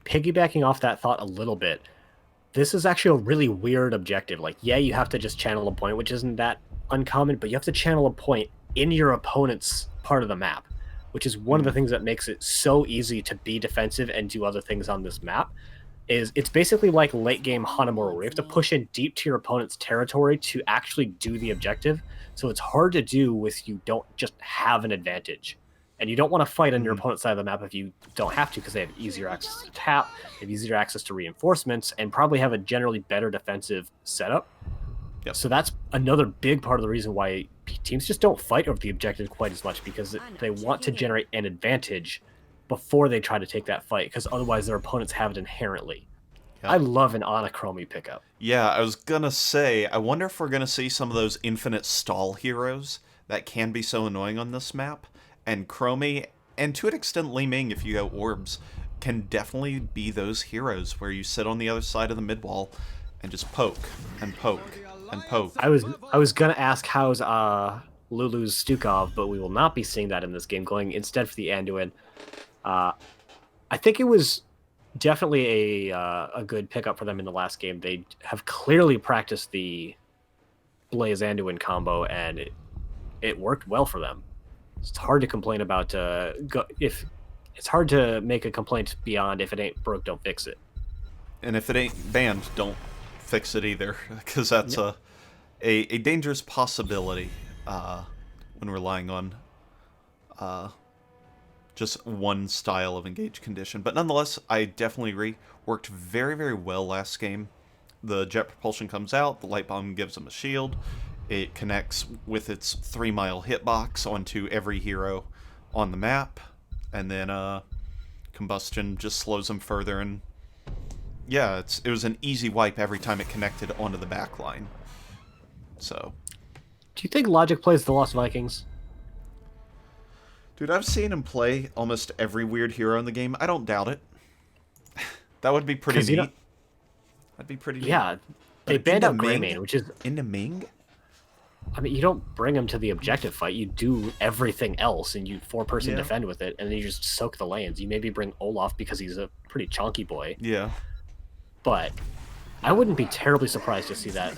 Piggybacking off that thought a little bit, this is actually a really weird objective. Like, yeah, you have to just channel a point, which isn't that uncommon, but you have to channel a point in your opponent's part of the map, which is one of the things that makes it so easy to be defensive and do other things on this map. It's basically like late game Hanamura, where you have to push in deep to your opponent's territory to actually do the objective. So it's hard to do with you don't just have an advantage. And you don't want to fight on your opponent's side of the map if you don't have to, because they have easier access to tap, they have easier access to reinforcements, and probably have a generally better defensive setup. Yep. So that's another big part of the reason why teams just don't fight over the objective quite as much, because they want to generate an advantage before they try to take that fight, because otherwise their opponents have it inherently. Yep. I love an Anachromy pickup. Yeah, I was going to say, I wonder if we're going to see some of those infinite stall heroes that can be so annoying on this map. And Chromie, and to an extent Li Ming if you go orbs, can definitely be those heroes where you sit on the other side of the mid wall and just poke and poke and poke. I was gonna ask how's Lulu's Stukov, but we will not be seeing that in this game, going instead for the Anduin. I think it was definitely a good pickup for them in the last game. They have clearly practiced the Blaze Anduin combo, and it worked well for them. It's hard to complain about if it's hard to make a complaint beyond if it ain't broke, don't fix it. And if it ain't banned, don't fix it either, because that's a dangerous possibility when relying on just one style of engage condition. But nonetheless, I definitely agree. Worked very, very well last game. The jet propulsion comes out, the light bomb gives them a shield. It connects with its 3-mile hitbox onto every hero on the map, and then combustion just slows them further. And yeah, it was an easy wipe every time it connected onto the back line. So, do you think Logic plays the Lost Vikings? Dude, I've seen him play almost every weird hero in the game. I don't doubt it. That would be pretty neat. That'd be pretty neat. Yeah, they banned out Greymane, which is into Ming. I mean, you don't bring him to the objective fight. You do everything else, and you 4-person defend with it, and then you just soak the lanes. You maybe bring Olaf because he's a pretty chunky boy. Yeah. But I wouldn't be terribly surprised to see that.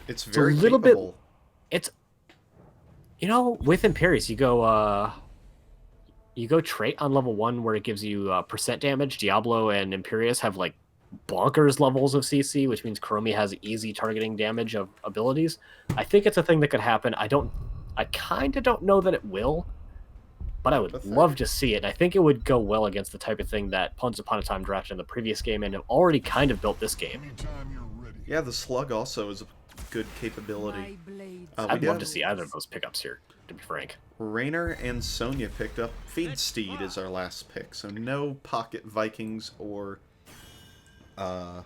It's very a little capable. Bit. It's with Imperius, you go You go trait on level 1 where it gives you percent damage. Diablo and Imperius have like bonkers levels of CC, which means Chromie has easy targeting damage of abilities. I think it's a thing that could happen. I kind of don't know that it will, but I would love to see it. I think it would go well against the type of thing that Once Upon a Time drafted in the previous game and have already kind of built this game. Yeah, the slug also is a good capability. I'd love to see either of those pickups here, to be frank. Raynor and Sonya picked up. Feed Steed is our last pick, so no Pocket Vikings or Abathur.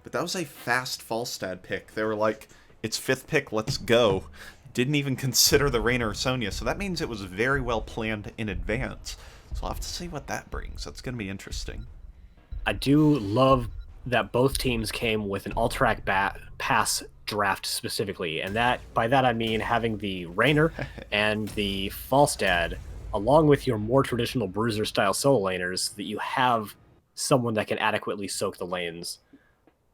But that was a fast Falstad pick. They were like, it's 5th pick, let's go. Didn't even consider the Raynor or Sonya, so that means it was very well planned in advance. So I'll have to see what that brings. That's going to be interesting. I do love that both teams came with an Alterac pass draft specifically, and that by that I mean having the Raynor and the Falstad, along with your more traditional Bruiser style solo laners, that you have someone that can adequately soak the lanes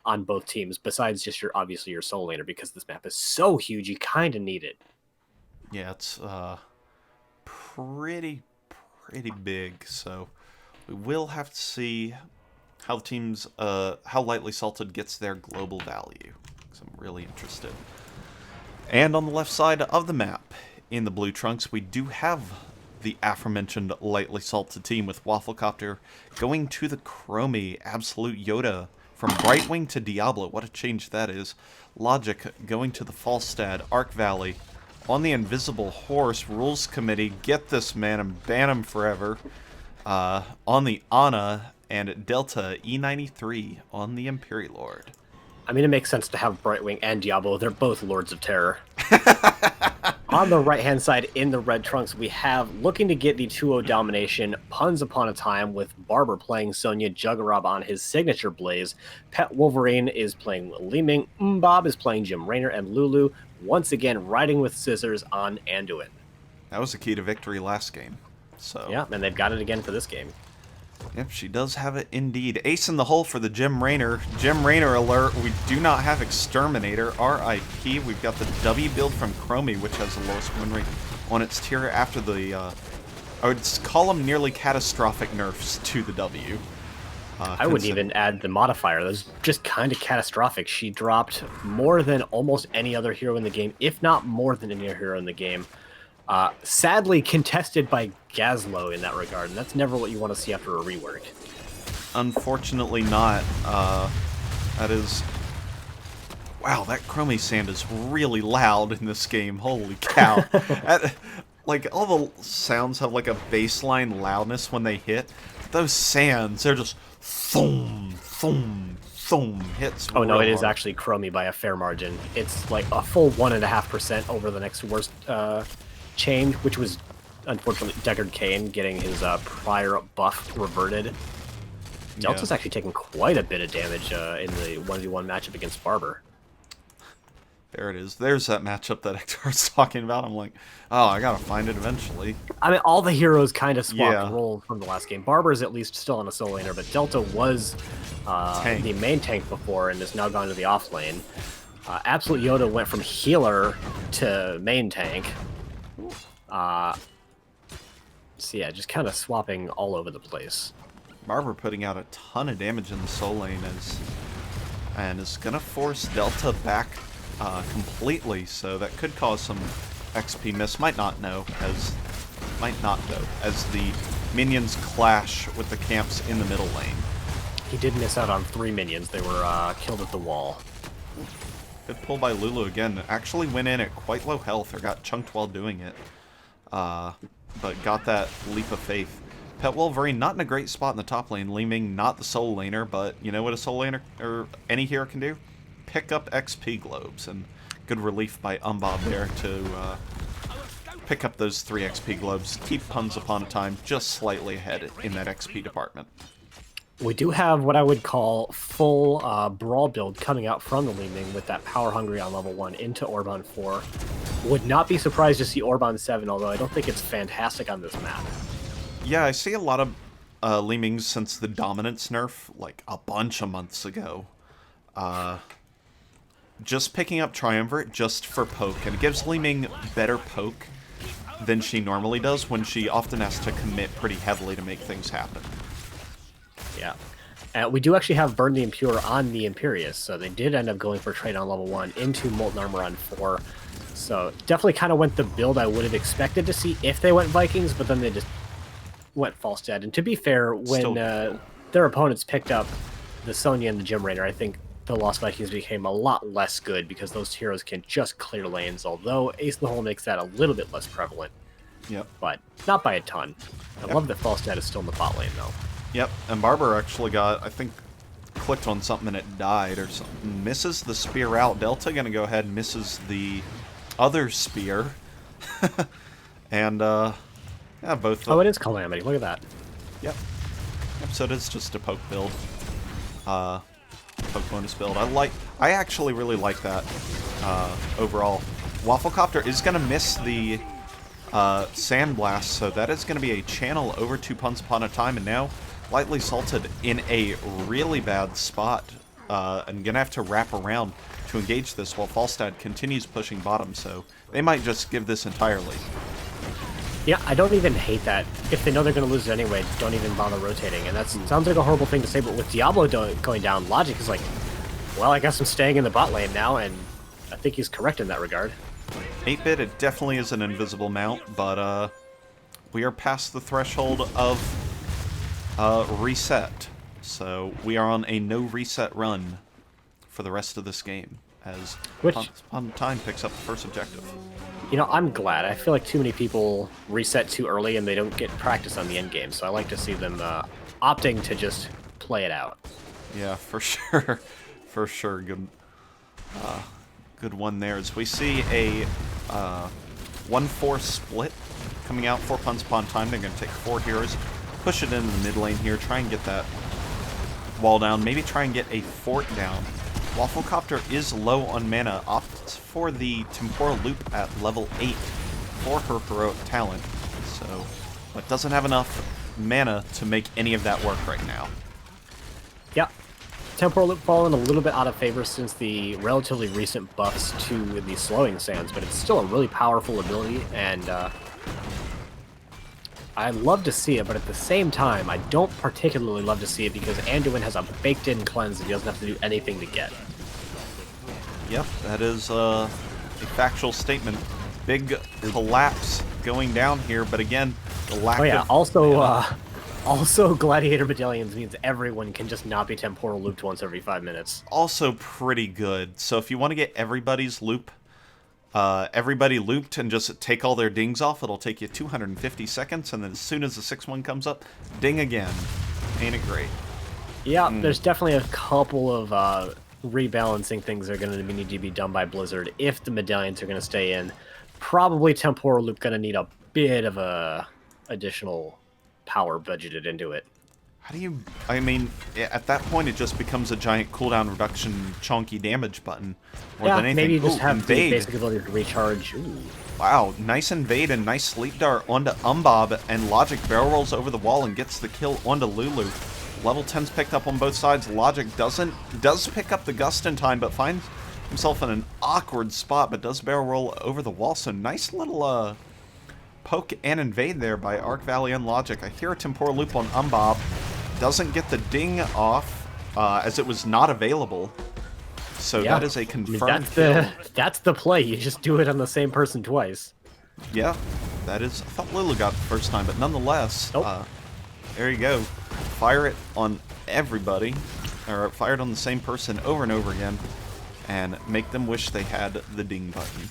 on both teams, besides just obviously your solo laner, because this map is so huge, you kind of need it. Yeah, it's pretty big, so we will have to see how teams, how Lightly Salted gets their global value. So I'm really interested. And on the left side of the map, in the blue trunks, we do have the aforementioned Lightly Salted team with Wafflecopter going to the Chromie Absolute Yoda from Brightwing to Diablo. What a change that is. Logic going to the Falstad Arc Valley. On the Invisible Horse Rules Committee, get this man and ban him forever. On the Ana and Delta E93 on the Imperial Lord. I mean, it makes sense to have Brightwing and Diablo. They're both Lords of Terror. On the right-hand side, in the red trunks, we have, looking to get the 2-0 domination, Puns Upon a Time with Barber playing Sonya, Juggerab on his signature Blaze, Pet Wolverine is playing Li Ming, Bob is playing Jim Raynor, and Lulu, once again, riding with Scissors on Anduin. That was the key to victory last game. So yeah, and they've got it again for this game. Yep, she does have it indeed. Ace in the hole for the Jim Raynor. Jim Raynor alert. We do not have Exterminator. RIP. We've got the W build from Chromie, which has the lowest win rate on its tier after the, I would call them nearly catastrophic nerfs to the W. I wouldn't even add the modifier. That's just kind of catastrophic. She dropped more than almost any other hero in the game, if not more than any other hero in the game. Sadly contested by Gazlo in that regard, and that's never what you want to see after a rework. Unfortunately not. That is... Wow, that Chromie sand is really loud in this game. Holy cow. Like, all the sounds have like a baseline loudness when they hit. Those sands, they're just thum, thum, thum, hits. Oh no, it is actually Chromie by a fair margin. It's like a full 1.5% over the next worst change, which was unfortunately Deckard Cain getting his prior buff reverted. Delta's actually taking quite a bit of damage in the 1v1 matchup against Barber. There it is. There's that matchup that Hector's talking about. I'm like, oh, I gotta find it eventually. I mean, all the heroes kind of swapped roles from the last game. Barber's at least still on a solo laner, but Delta was the main tank before and has now gone to the off lane. Absolute Yoda went from healer to main tank. So yeah, just kind of swapping all over the place. Barber putting out a ton of damage in the soul lane and is gonna force Delta back completely, so that could cause some XP miss. Might not know, as the minions clash with the camps in the middle lane. He did miss out on 3 minions. They were killed at the wall. Good pull by Lulu again. Actually went in at quite low health, or got chunked while doing it. But got that leap of faith. Pet Wolverine not in a great spot in the top lane. Li Ming not the soul laner, but you know what a soul laner or any hero can do? Pick up XP globes, and good relief by Umbob there to pick up those 3 XP globes. Keep Puns Upon a Time just slightly ahead in that XP department. We do have what I would call full Brawl build coming out from the Li Ming with that Power Hungry on level 1 into Orban 4. Would not be surprised to see Orban 7, although I don't think it's fantastic on this map. Yeah, I see a lot of Li Mings since the Dominance nerf, like a bunch of months ago. Just picking up Triumvirate just for poke, and it gives Li Ming better poke than she normally does when she often has to commit pretty heavily to make things happen. Yeah. We do actually have Burn the Impure on the Imperius, so they did end up going for trade on level 1 into Molten Armor on 4. So definitely kind of went the build I would have expected to see if they went Vikings, but then they just went Falstad. And to be fair, when their opponents picked up the Sonya and the Gem Raider, I think the Lost Vikings became a lot less good because those heroes can just clear lanes, although Ace in the Hole makes that a little bit less prevalent. Yep. But not by a ton. I love that Falstad is still in the bot lane, though. Yep, and Barber actually got, I think, clicked on something and it died or something. Misses the spear out. Delta gonna go ahead and misses the other spear. And, yeah, both... Oh, it is Calamity. Look at that. Yep. Yep, so it is just a poke build. Poke bonus build. I actually really like that, overall. Wafflecopter is gonna miss the, Sandblast, so that is gonna be a channel over to Once Upon a Time, and now Lightly Salted in a really bad spot, and gonna have to wrap around to engage this while Falstad continues pushing bottom, so they might just give this entirely. Yeah, I don't even hate that. If they know they're going to lose it anyway, don't even bother rotating. And that sounds like a horrible thing to say, but with Diablo going down, Logic is like, well, I guess I'm staying in the bot lane now, and I think he's correct in that regard. 8-bit, it definitely is an invisible mount, but we are past the threshold of reset. So we are on a no reset run for the rest of this game as on time picks up the first objective. You know, I'm glad. I feel like too many people reset too early and they don't get practice on the end game, so I like to see them opting to just play it out. Yeah, for sure. For sure. Good one there. As we see a 1-4 split coming out for Once Upon a Time. They're going to take 4 heroes, push it into the mid lane here, try and get that wall down, maybe try and get a fort down. Wafflecopter is low on mana, opts for the Temporal Loop at level 8 for her heroic talent, so, but doesn't have enough mana to make any of that work right now. Yeah. Temporal Loop fallen a little bit out of favor since the relatively recent buffs to the Slowing Sands, but it's still a really powerful ability, and I love to see it, but at the same time, I don't particularly love to see it because Anduin has a baked-in cleanse that he doesn't have to do anything to get. Yep, that is a factual statement. Big collapse going down here, but again, the lack of... Also, Gladiator Medallions means everyone can just not be temporal looped once every 5 minutes. Also pretty good. So if you want to get everybody's loop, everybody looped and just take all their dings off, it'll take you 250 seconds, and then as soon as the 6-1 comes up, ding again. Ain't it great? Yeah, there's definitely a couple of rebalancing things that are going to need to be done by Blizzard if the medallions are going to stay in. Probably temporal loop going to need a bit of a additional power budgeted into it. How do you... I mean, at that point it just becomes a giant cooldown reduction chonky damage button more than anything. Maybe you just have invade. the basic ability to recharge. Ooh. Wow, nice invade and nice sleep dart onto Umbob, and Logic barrel rolls over the wall and gets the kill onto Lulu. Level 10's picked up on both sides. Logic does pick up the Gust in time, but finds himself in an awkward spot, but does barrel roll over the wall. So nice little poke and invade there by Arc Valley and Logic. I hear a Temporal Loop on Umbob. Doesn't get the ding off, as it was not available. So that is a confirmed kill. That's the play. You just do it on the same person twice. Yeah, that is... I thought Lulu got it the first time, but nonetheless, there you go. Fire it on everybody, or fire it on the same person over and over again, and make them wish they had the ding button.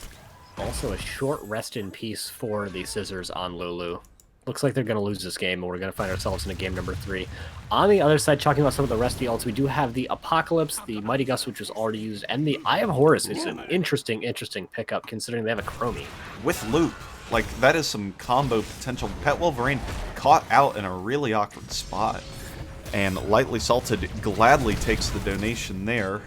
Also, a short rest in peace for the Scissors on Lulu. Looks like they're going to lose this game, and we're going to find ourselves in a game number 3. On the other side, talking about some of the rest of the ults, we do have the Apocalypse, the Mighty Gust, which was already used, and the Eye of Horus is an interesting pickup, considering they have a Chromie. With Loop, like, that is some combo potential. Pet Wolverine caught out in a really awkward spot, and Lightly Salted gladly takes the donation there,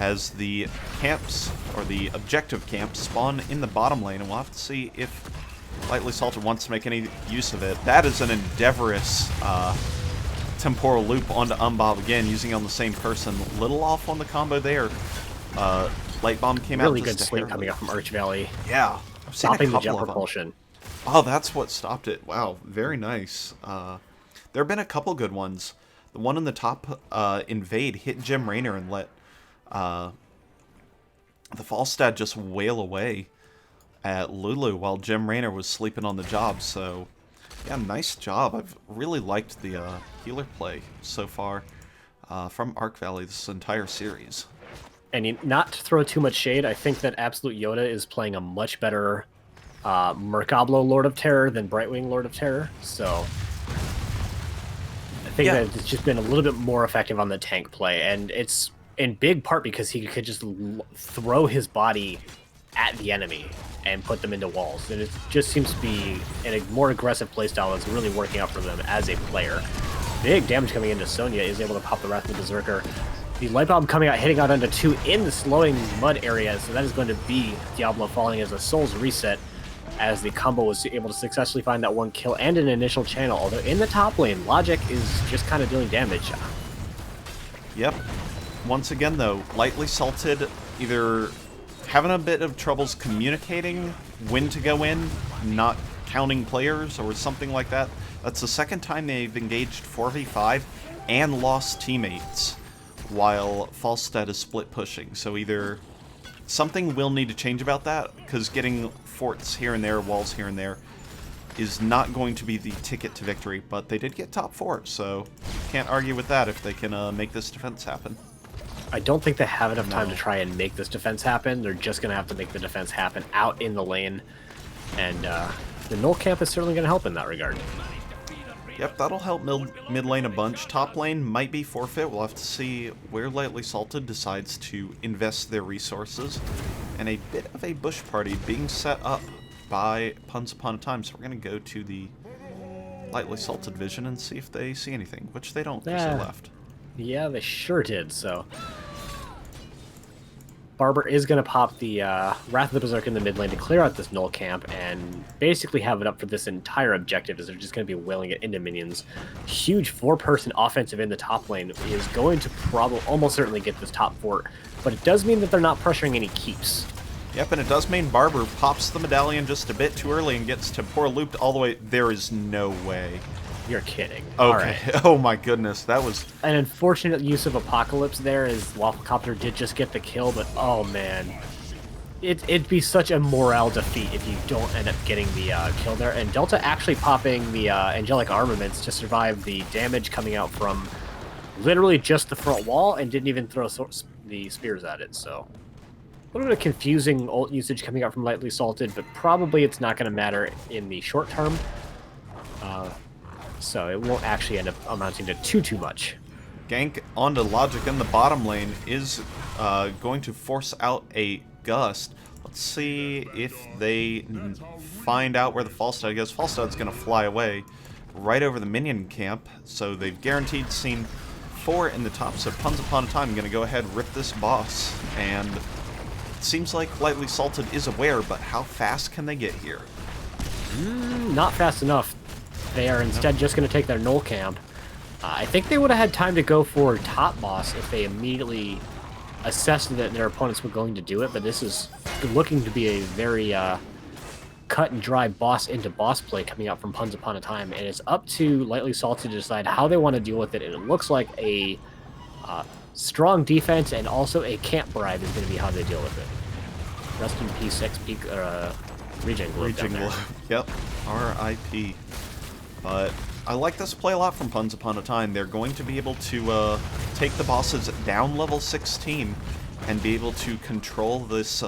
as the camps, or the objective camps, spawn in the bottom lane, and we'll have to see if Lightly Salted wants to make any use of it. That is an endeavorous Temporal Loop onto Umbob again, using it on the same person. Little off on the combo there. Light Bomb came out really just good swing coming up from Arch Valley. Yeah. Stopping the jump propulsion. Oh, that's what stopped it. Wow, very nice. There have been a couple good ones. The one in the top, Invade, hit Jim Raynor and let uh, the Falstad just wail away at Lulu while Jim Raynor was sleeping on the job. So, yeah, nice job. I've really liked the healer play so far from Arc Valley this entire series. And not to throw too much shade, I think that Absolute Yoda is playing a much better Merkablo Lord of Terror than Brightwing Lord of Terror. So I think that it's just been a little bit more effective on the tank play. And it's in big part because he could just throw his body at the enemy and put them into walls. And it just seems to be a more aggressive playstyle that's really working out for them as a player. Big damage coming into Sonya, is able to pop the Wrath of the Berserker. The Light Bomb coming out, hitting out onto 2 in the slowing mud area, so that is going to be Diablo falling as a Soul's Reset, as the combo was able to successfully find that 1 kill and an initial channel, although in the top lane, Logic is just kind of dealing damage. Yep. Once again, though, Lightly Salted either having a bit of troubles communicating when to go in, not counting players, or something like that. That's the second time they've engaged 4v5 and lost teammates while Falstad is split pushing. So either something will need to change about that, because getting forts here and there, walls here and there, is not going to be the ticket to victory, but they did get top 4, so can't argue with that if they can make this defense happen. I don't think they have enough time to try and make this defense happen. They're just going to have to make the defense happen out in the lane, and the Null Camp is certainly going to help in that regard. Yep, that'll help mid lane a bunch. Top lane might be forfeit. We'll have to see where Lightly Salted decides to invest their resources. And a bit of a bush party being set up by Puns Upon a Time. So we're going to go to the Lightly Salted vision and see if they see anything, which they don't, because they left. Yeah, they sure did, so... Barber is going to pop the Wrath of the Berserk in the mid lane to clear out this Null Camp and basically have it up for this entire objective, as they're just going to be wailing it into minions. Huge 4-person offensive in the top lane is going to almost certainly get this top fort, but it does mean that they're not pressuring any keeps. Yep, and it does mean Barber pops the medallion just a bit too early and gets to poor looped all the way. There is no way. You're kidding. Okay. All right. Oh my goodness, that was an unfortunate use of Apocalypse there, as Wafflecopter did just get the kill, but oh man. It'd be such a morale defeat if you don't end up getting the kill there. And Delta actually popping the Angelic Armaments to survive the damage coming out from literally just the front wall, and didn't even throw the spears at it, so... A little bit of confusing ult usage coming out from Lightly Salted, but probably it's not going to matter in the short term. So it won't actually end up amounting to too much. Gank onto Logic in the bottom lane is going to force out a Gust. Let's see if they find out where the Falstad goes. Falstad's going to fly away right over the minion camp, so they've guaranteed seen 4 in the top, so Puns Upon a Time going to go ahead and rip this boss, and it seems like Lightly Salted is aware, but how fast can they get here? Not fast enough. They are instead just going to take their Null Camp. I think they would have had time to go for top boss if they immediately assessed that their opponents were going to do it, but this is looking to be a very cut and dry boss into boss play coming out from Puns Upon a Time, and it's up to Lightly Salted to decide how they want to deal with it, and it looks like a strong defense and also a camp bribe is going to be how they deal with it. Rest in peace, X-Peak, Regen Globe. Regen Globe, yep, R.I.P. But I like this play a lot from Puns Upon a Time. They're going to be able to take the bosses down level 16 and be able to control this,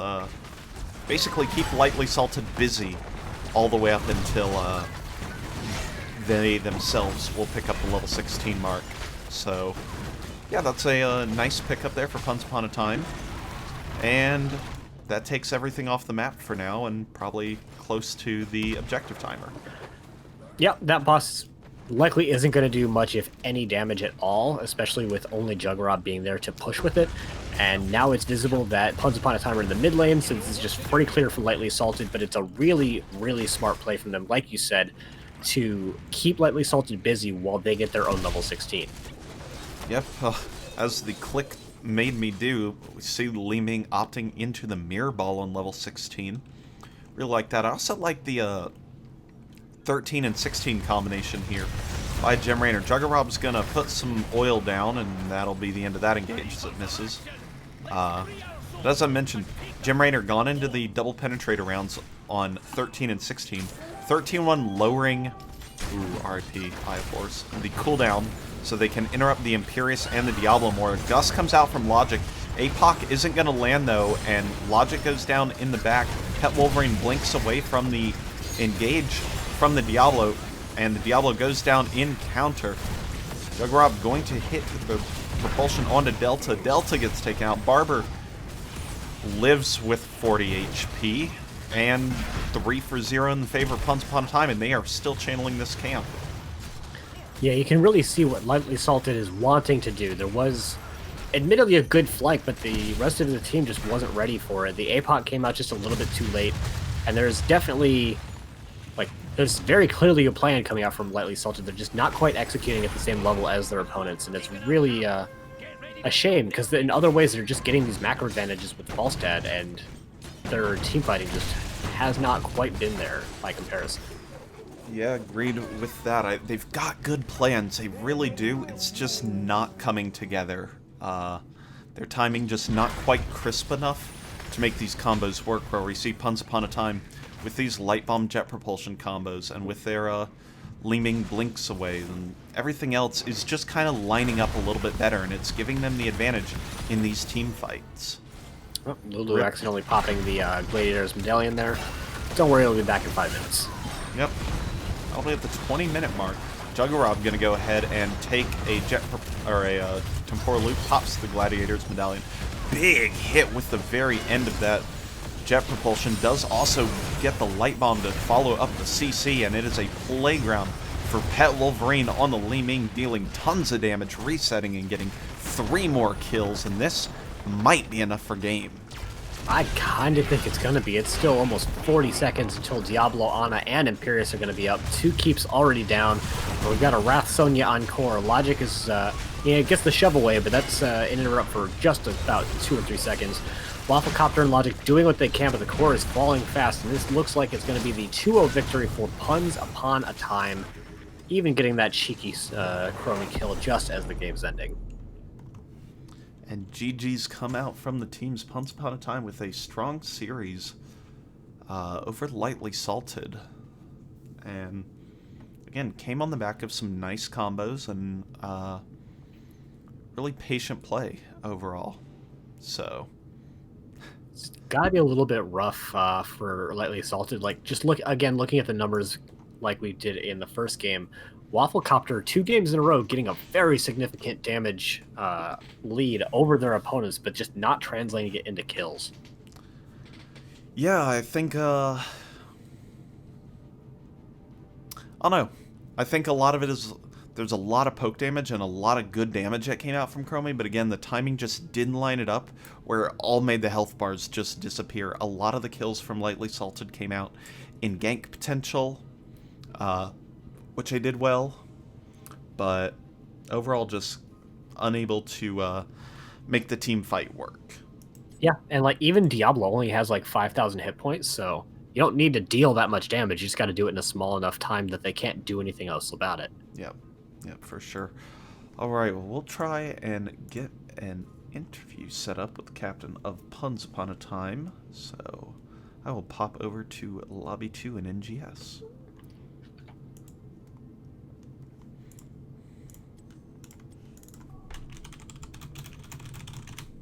basically keep Lightly Salted busy all the way up until they themselves will pick up the level 16 mark. So, yeah, that's a nice pickup there for Puns Upon a Time. And that takes everything off the map for now and probably close to the objective timer. Yep, that boss likely isn't going to do much, if any, damage at all, especially with only Juggerod being there to push with it. And now it's visible that Puns Upon a Time are in the mid lane, so this is just pretty clear for Lightly Salted, but it's a really, really smart play from them, like you said, to keep Lightly Salted busy while they get their own level 16. Yep, as the click made me do, we see Li Ming opting into the Mirror Ball on level 16. Really like that. I also like the 13 and 16 combination here by Gem Rainer. Juggerob's gonna put some oil down, and that'll be the end of that engage as it misses. But as I mentioned, Gem Rainer gone into the double penetrator rounds on 13 and 16. 13-1 lowering, RIP, Force, the cooldown, so they can interrupt the Imperious and the Diablo more. Gus comes out from Logic. APOC isn't going to land, though, and Logic goes down in the back. Pet Wolverine blinks away from the engage from the Diablo, and the Diablo goes down in counter. Juggerab going to hit the propulsion onto Delta. Delta gets taken out. Barber lives with 40 HP, and 3 for 0 in the favor of Puns Upon a Time, and they are still channeling this camp. Yeah, you can really see what Lightly Salted is wanting to do. There was admittedly a good flank, but the rest of the team just wasn't ready for it. The APOC came out just a little bit too late, and there's definitely, there's very clearly a plan coming out from Lightly Salted. They're just not quite executing at the same level as their opponents, and it's really a shame, because in other ways they're just getting these macro advantages with Falstad, and their team fighting just has not quite been there by comparison. Yeah, agreed with that. They've got good plans, they really do. It's just not coming together. Their timing just not quite crisp enough to make these combos work, where we see Puns Upon a Time with these Light Bomb Jet Propulsion combos, and with their Leeming Blinks away, and everything else is just kind of lining up a little bit better, and it's giving them the advantage in these team fights. Oh, Lulu accidentally popping the Gladiator's medallion there. Don't worry, it'll be back in 5 minutes. Yep. Probably at the 20-minute mark. Juggerab gonna go ahead and take a temporal loop, pops the Gladiator's medallion. Big hit with the very end of that jet propulsion. Does also get the light bomb to follow up the CC, and it is a playground for Pet Wolverine on the Li Ming, dealing tons of damage, resetting and getting 3 more kills, and this might be enough for game. I kind of think it's going to be. It's still almost 40 seconds until Diablo, Ana, and Imperious are going to be up. 2 keeps already down. We've got a Wrath Sonya on core. Logic is, gets the shove away, but that's an interrupt for just about 2 or 3 seconds. Wafflecopter and Logic doing what they can, but the core is falling fast, and this looks like it's going to be the 2-0 victory for Puns Upon a Time, even getting that cheeky Chromie kill just as the game's ending. And GG's come out from the team's Puns Upon a Time with a strong series over Lightly Salted. And again, came on the back of some nice combos and really patient play overall. So it's gotta be a little bit rough for Lightly Assaulted. Just looking at the numbers like we did in the first game. Wafflecopter, 2 games in a row, getting a very significant damage lead over their opponents, but just not translating it into kills. Yeah, I think, I don't know. I think a lot of it is, there's a lot of poke damage and a lot of good damage that came out from Chromie, but again, the timing just didn't line it up, where it all made the health bars just disappear. A lot of the kills from Lightly Salted came out in gank potential, which they did well, but overall just unable to make the team fight work. Yeah, and even Diablo only has 5,000 hit points, so you don't need to deal that much damage. You just got to do it in a small enough time that they can't do anything else about it. Yep, for sure. All right, well, we'll try and get an interview set up with the captain of Puns Upon a Time, so I will pop over to Lobby 2 in NGS.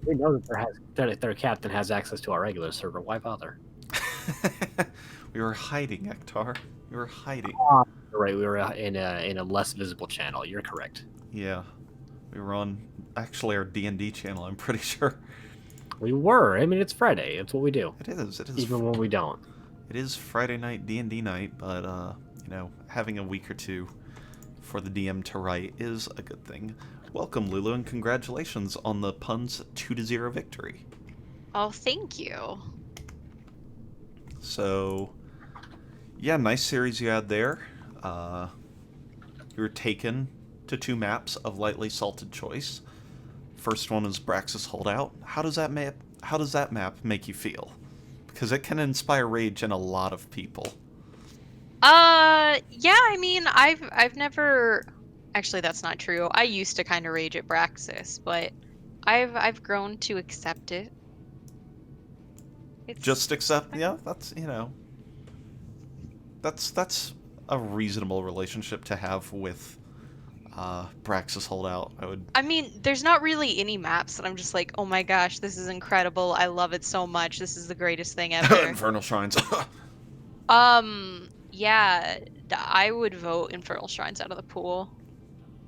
We know that their captain has access to our regular server. Why bother? We were hiding, Ektar. We were hiding. Right, we were in a less visible channel. You're correct. Yeah, we were on actually our D&D channel. I'm pretty sure. We were. I mean, it's Friday. It's what we do. It is. It is. Even when we don't. It is Friday night D&D night, but having a week or two for the DM to write is a good thing. Welcome, Lulu, and congratulations on the Puns 2-0 victory. Oh, thank you. So, yeah, nice series you had there. You were taken to 2 maps of Lightly Salted choice. First one is Braxis Holdout. How does that map make you feel? Because it can inspire rage in a lot of people. Yeah, I mean, I've never actually that's not true. I used to kind of rage at Braxis, but I've grown to accept it. Just It's accept, fine. yeah, that's, that's a reasonable relationship to have with Braxis Holdout. I would. I mean, there's not really any maps that I'm just like, "Oh my gosh, this is incredible. I love it so much. This is the greatest thing ever." Infernal Shrines. Yeah, I would vote Infernal Shrines out of the pool.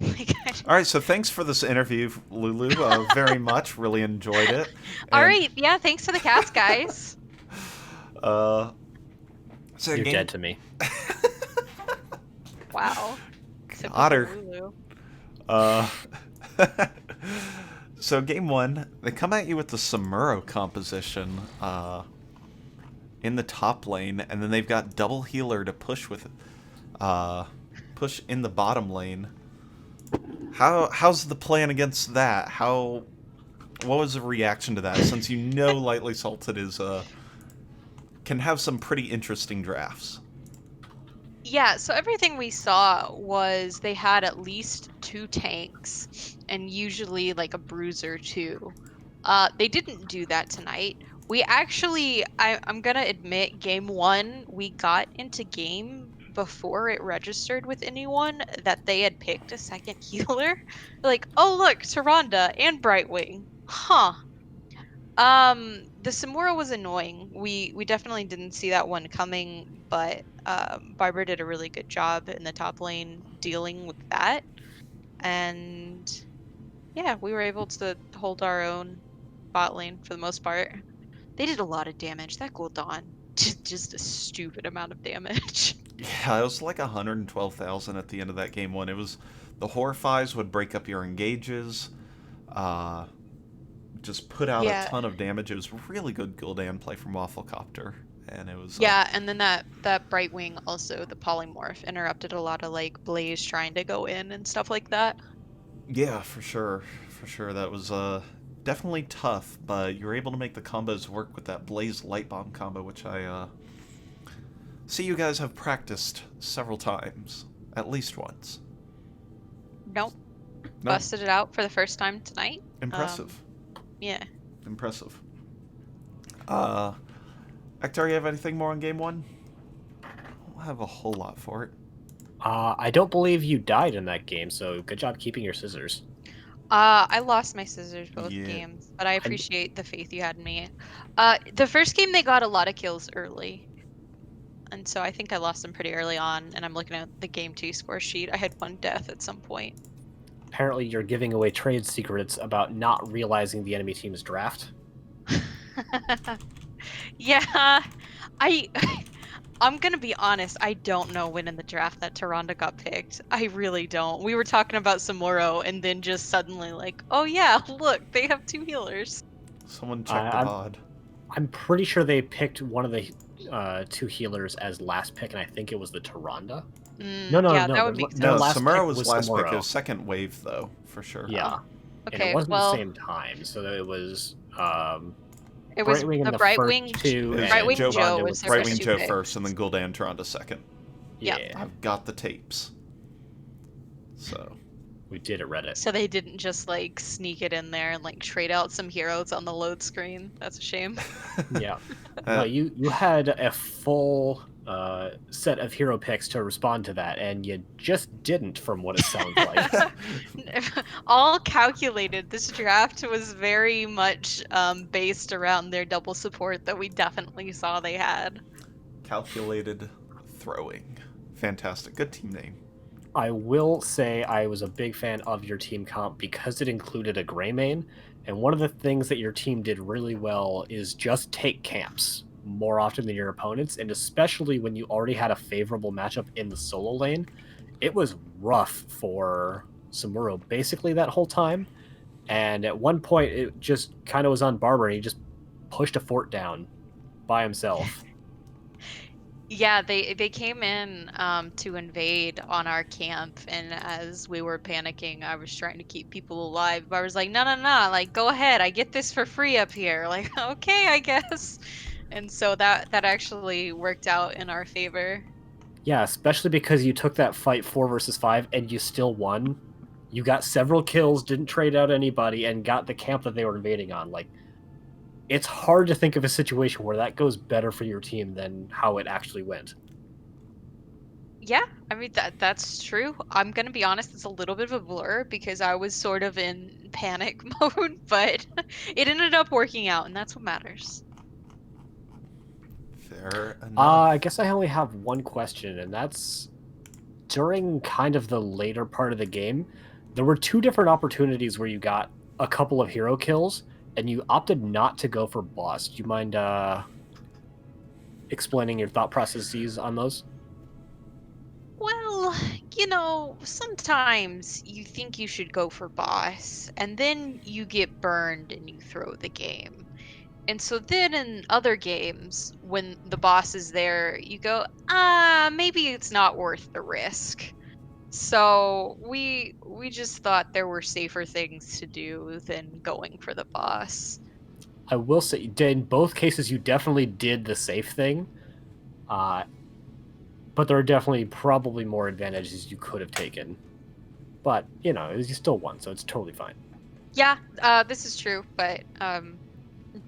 Like, All right, so thanks for this interview, Lulu. Very much, really enjoyed it. all And right, yeah, thanks for the cast, guys. uh, so You're game dead to me. Wow. Typical Otter. Lulu. Uh, so game one, they come at you with the Samuro composition in the top lane, and then they've got double healer to push with, push in the bottom lane. How's the plan against that? What was the reaction to that? Since you know Lightly Salted is can have some pretty interesting drafts. Yeah, so everything we saw was they had at least 2 tanks and usually like a bruiser too. They didn't do that tonight. We actually, I'm gonna admit, game one, we got into game before it registered with anyone that they had picked a second healer. Like, oh look, Tyrande and Brightwing. Huh. The Samura was annoying. We definitely didn't see that one coming, but Barber did a really good job in the top lane dealing with that. And yeah, we were able to hold our own bot lane for the most part. They did a lot of damage. That Gul'dan, just a stupid amount of damage. Yeah, it was like 112,000 at the end of that game one. It was the Horrifies would break up your engages, uh, just put out a Yeah. ton of damage. It was really good Gul'dan play from Wafflecopter, and it was Yeah, and then that Brightwing also, the polymorph, interrupted a lot of like Blaze trying to go in and stuff like that. yeah, for sure that was definitely tough, but you were able to make the combos work with that Blaze Light Bomb combo, which I see you guys have practiced several times, at least once. Nope. No, Busted it out for the first time tonight. impressive, Yeah. impressive. Uh, Ektar, you have anything more on game one? I don't have a whole lot for it. I don't believe you died in that game, so good job keeping your scissors. I lost my scissors both Yeah. games, but I appreciate the faith you had in me. The first game they got a lot of kills early. And so I think I lost them pretty early on, and I'm looking at the game 2 score sheet. I had 1 death at some point. Apparently, you're giving away trade secrets about not realizing the enemy team's draft. Yeah, I I'm gonna be honest, I don't know when in the draft that Tyrande got picked. I really don't. We were talking about Samuro, and then just suddenly like, oh yeah, look, they have 2 healers. Someone check the I'm- VOD. I'm pretty sure they picked one of the 2 healers as last pick, and I think it was the Tyrande. No, Yeah, no. that would make Their No, sense. last Samuro pick was last pick. It Samuro. was second wave, though, for sure. Yeah. And Okay, it wasn't well, the same time, so it was it was Brightwing in the the Brightwing, first 2, It was and Brightwing Joe Joe Tyrande was the their Brightwing first second. two Joe picks. first, and then Gul'dan Tyrande second. Yeah, I've got the tapes. So, we did at Reddit. So they didn't just like sneak it in there and like trade out some heroes on the load screen. That's a shame. Yeah. No, you had a full set of hero picks to respond to that, and you just didn't, from what it sounds like. All calculated. This draft was very much based around their double support that we definitely saw they had. calculated throwing. Fantastic. Good team name. I will say I was a big fan of your team comp because it included a gray main, and one of the things that your team did really well is just take camps more often than your opponents, and especially when you already had a favorable matchup in the solo lane. It was rough for Samuro basically that whole time, and at one point it just kind of was on Barber, and he just pushed a fort down by himself. Yeah, they came in to invade on our camp, and as we were panicking, I was trying to keep people alive. But I was like, no, no, no, like go ahead, I get this for free up here. Like, okay, I guess. And so that actually worked out in our favor. Yeah, especially because you took that fight 4 versus 5 and you still won. You got several kills, didn't trade out anybody, and got the camp that they were invading on. Like, it's hard to think of a situation where that goes better for your team than how it actually went. Yeah, I mean that's true. I'm gonna be honest, it's a little bit of a blur because I was sort of in panic mode, but it ended up working out, and that's what matters. Fair enough. I guess I only have one question, and that's during kind of the later part of the game, there were 2 different opportunities where you got a couple of hero kills, and you opted not to go for boss. Do you mind explaining your thought processes on those? Well, sometimes you think you should go for boss, and then you get burned and you throw the game. And so then in other games, when the boss is there, you go, maybe it's not worth the risk. So we just thought there were safer things to do than going for the boss. I will say, in both cases, you definitely did the safe thing, uh, but there are definitely probably more advantages you could have taken. But, you still won, so it's totally fine. Yeah, this is true, but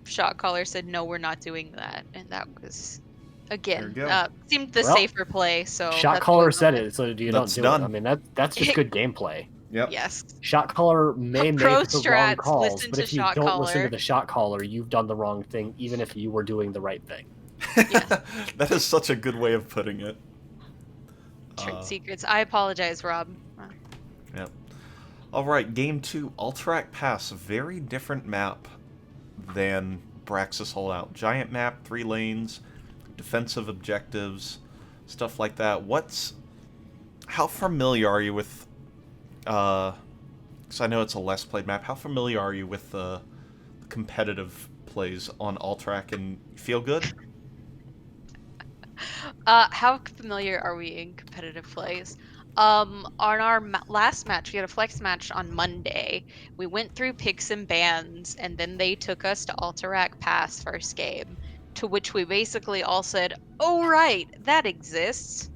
shot caller said no, we're not doing that, and that was There you again go. seemed the Well, safer play. So Shot that's what we caller went said with. it, so you That's don't do it. done. I mean, that's just good gameplay. Yep. Yes, Shot caller may pro make the wrong strats. calls, Listen but to if you shot don't listen to caller. the shot caller, you've done the wrong thing, even if you were doing the right thing. Yes, That is such a good way of putting it. trade secrets. I apologize, Rob. Yep. All right, game 2, Alterac Pass. Very different map than Braxis Holdout. Giant map, 3 lanes, defensive objectives, stuff like that. How familiar are you with? Because I know it's a less played map. How familiar are you with the competitive plays on Alterac, and feel good? How familiar are we in competitive plays? On our last match, we had a flex match on Monday. We went through picks and bans, and then they took us to Alterac Pass first game, to which we basically all said, "Oh right, that exists."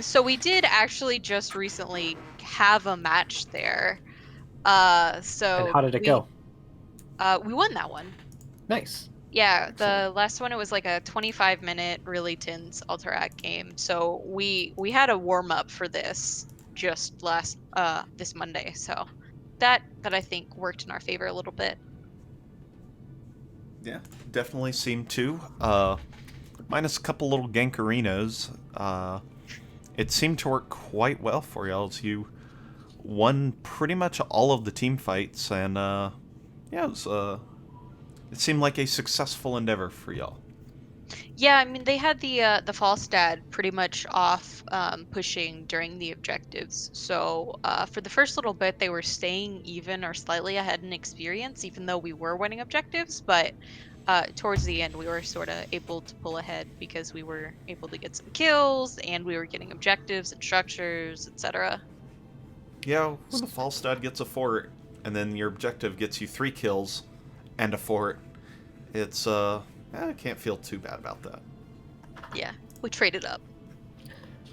So we did actually just recently have a match there. And So how did it go? we won that one. Nice. Yeah, Excellent. the last one it was like a 25-minute really tense Alterac game. So we had a warm up for this just last this Monday. So that I think worked in our favor a little bit. Yeah, definitely seemed to. Minus a couple little gankerinos, it seemed to work quite well for y'all as you won pretty much all of the team fights, and yeah, it seemed like a successful endeavor for y'all. Yeah, I mean they had the Falstad pretty much off pushing during the objectives. So for the first little bit they were staying even or slightly ahead in experience, even though we were winning objectives. But towards the end we were sort of able to pull ahead because we were able to get some kills and we were getting objectives and structures, etc. Yeah, when the Falstad gets a fort, and then your objective gets you 3 kills and a fort, it's I can't feel too bad about that. Yeah, we traded up.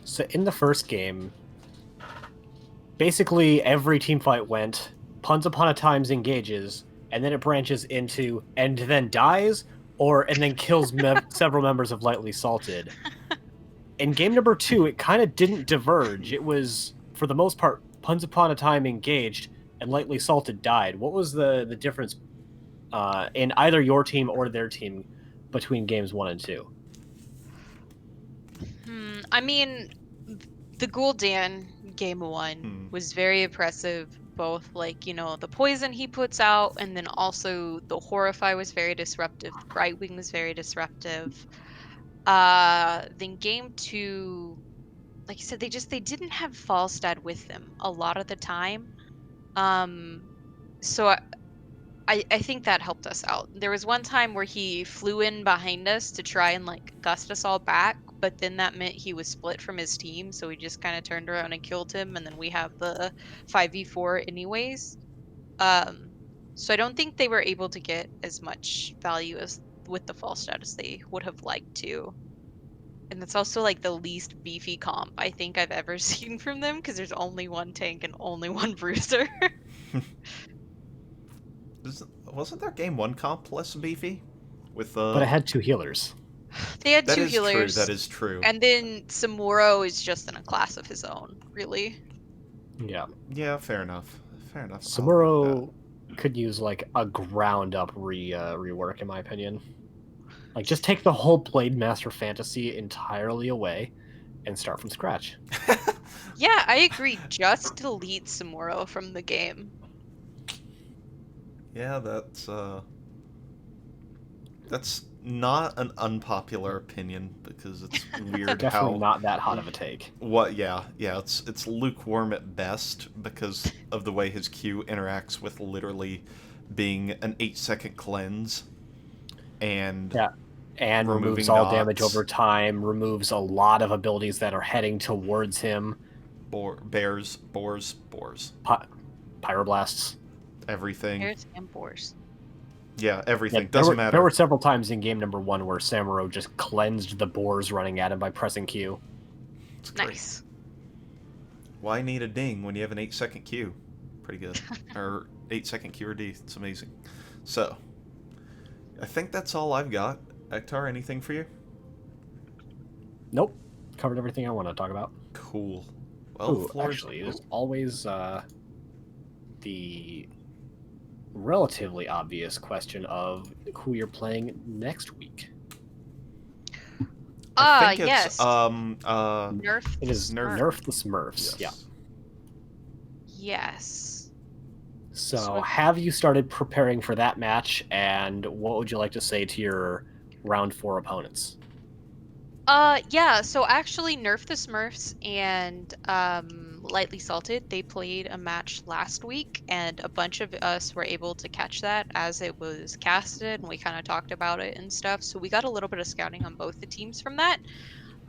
So in the first game, basically every team fight went, Puns Upon a Times engages, and then it branches into and then dies, and then kills several members of Lightly Salted. In game number 2, it kind of didn't diverge. It was, for the most part, Puns Upon a Time engaged and Lightly Salted died. What was the difference in either your team or their team between games 1 and 2? I mean, the Gul'dan game 1 was very impressive. Both the poison he puts out, and then also the Horrify was very disruptive. The Brightwing was very disruptive. Then game 2, like you said, they didn't have Falstad with them a lot of the time. So I think that helped us out. There was one time where he flew in behind us to try and gust us all back, but then that meant he was split from his team, so we just kind of turned around and killed him, and then we have the 5v4 anyways. So I don't think they were able to get as much value as with the false start as they would have liked to. And it's also like the least beefy comp I think I've ever seen from them because there's only one tank and only one bruiser. Wasn't their game 1 comp less beefy? With But it had 2 healers. They had that 2 is true. healers. That is true. And then Samuro is just in a class of his own, really. Yeah. Yeah, fair enough. Fair enough. Samuro could use like a ground up rework in my opinion. Like just take the whole Blade Master fantasy entirely away and start from scratch. Yeah, I agree. Just delete Samuro from the game. Yeah, that's not an unpopular opinion because it's weird Definitely how not that hot of a take. yeah, it's lukewarm at best because of the way his Q interacts with literally being an 8-second cleanse and removes all damage over time, removes a lot of abilities that are heading towards him. Boars. Pyroblasts. Everything. Bears and boars. Yeah, everything. Yeah, Doesn't matter. There were several times in game number 1 where Samuro just cleansed the boars running at him by pressing Q. It's great. Nice. Why need a ding when you have an 8-second Q? Pretty good. Or 8-second Q or D. It's amazing. So, I think that's all I've got. Ektar, anything for you? Nope. Covered everything I want to talk about. Cool. Well, actually, there's always the relatively obvious question of who you're playing next week. I think yes. it's, Nerf. It is Nerf the Smurfs. Yes. Yeah. Yes. So, have you started preparing for that match, and what would you like to say to your round 4 opponents? Yeah, so actually Nerf the Smurfs and Lightly Salted, they played a match last week and a bunch of us were able to catch that as it was casted and we kind of talked about it and stuff. So we got a little bit of scouting on both the teams from that.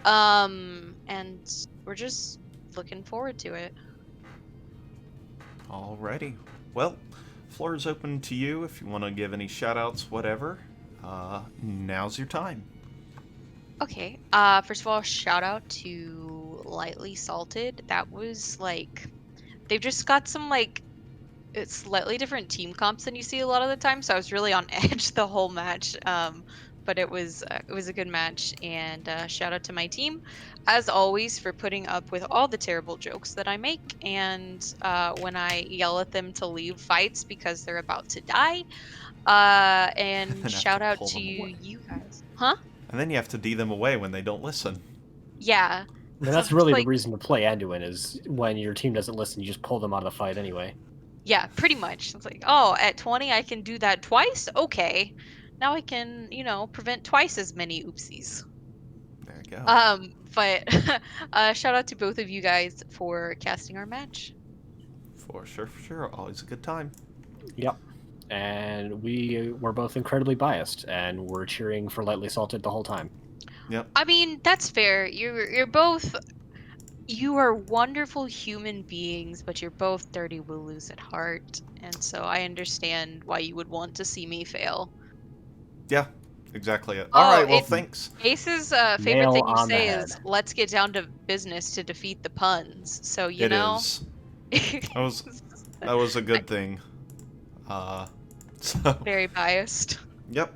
And we're just looking forward to it. Alrighty. Well, floor is open to you if you want to give any shout-outs, whatever. Now's your time. Okay. First of all, shout out to Lightly Salted. That was like, they've just got some like slightly different team comps than you see a lot of the time. So I was really on edge the whole match. But it was a good match, and shout out to my team, as always, for putting up with all the terrible jokes that I make, and when I yell at them to leave fights because they're about to die. And shout out to you guys, huh? And then you have to D them away when they don't listen. Yeah. And that's really the reason to play Anduin, is when your team doesn't listen, you just pull them out of the fight anyway. Yeah, pretty much. It's like, oh, at 20 I can do that twice? Okay. Now I can, prevent twice as many oopsies. There you go. But shout out to both of you guys for casting our match. For sure. Always a good time. Yep. And we were both incredibly biased, and we're cheering for Lightly Salted the whole time. Yep. I mean, that's fair. You are wonderful human beings, but you're both dirty wooloos at heart, and so I understand why you would want to see me fail. Yeah, exactly it. All right, well, thanks. Ace's favorite thing you say is, let's get down to business to defeat the puns. So, you know. It is. That was a good thing. So. Very biased. Yep.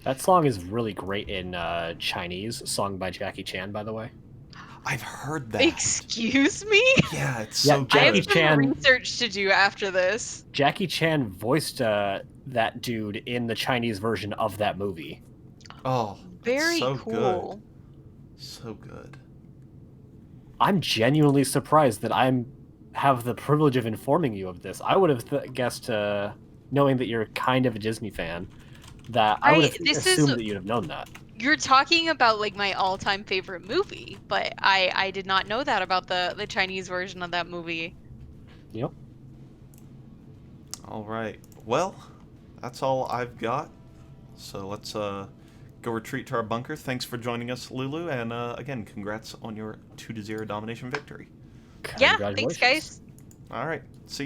That song is really great in Chinese, sung by Jackie Chan, by the way. I've heard that. Excuse me? Yeah, it's so good. I have some research to do after this. Jackie Chan voiced that dude in the Chinese version of that movie. Oh, very so cool. Good. So good. I'm genuinely surprised that I have the privilege of informing you of this. I would have guessed, knowing that you're kind of a Disney fan, that I would have assumed that you'd have known that. You're talking about like my all-time favorite movie, but I did not know that about the Chinese version of that movie. Yep. All right. Well, that's all I've got. So let's go retreat to our bunker. Thanks for joining us, Lulu, and again, congrats on your 2-0 domination victory. Yeah, thanks, guys. All right. See you.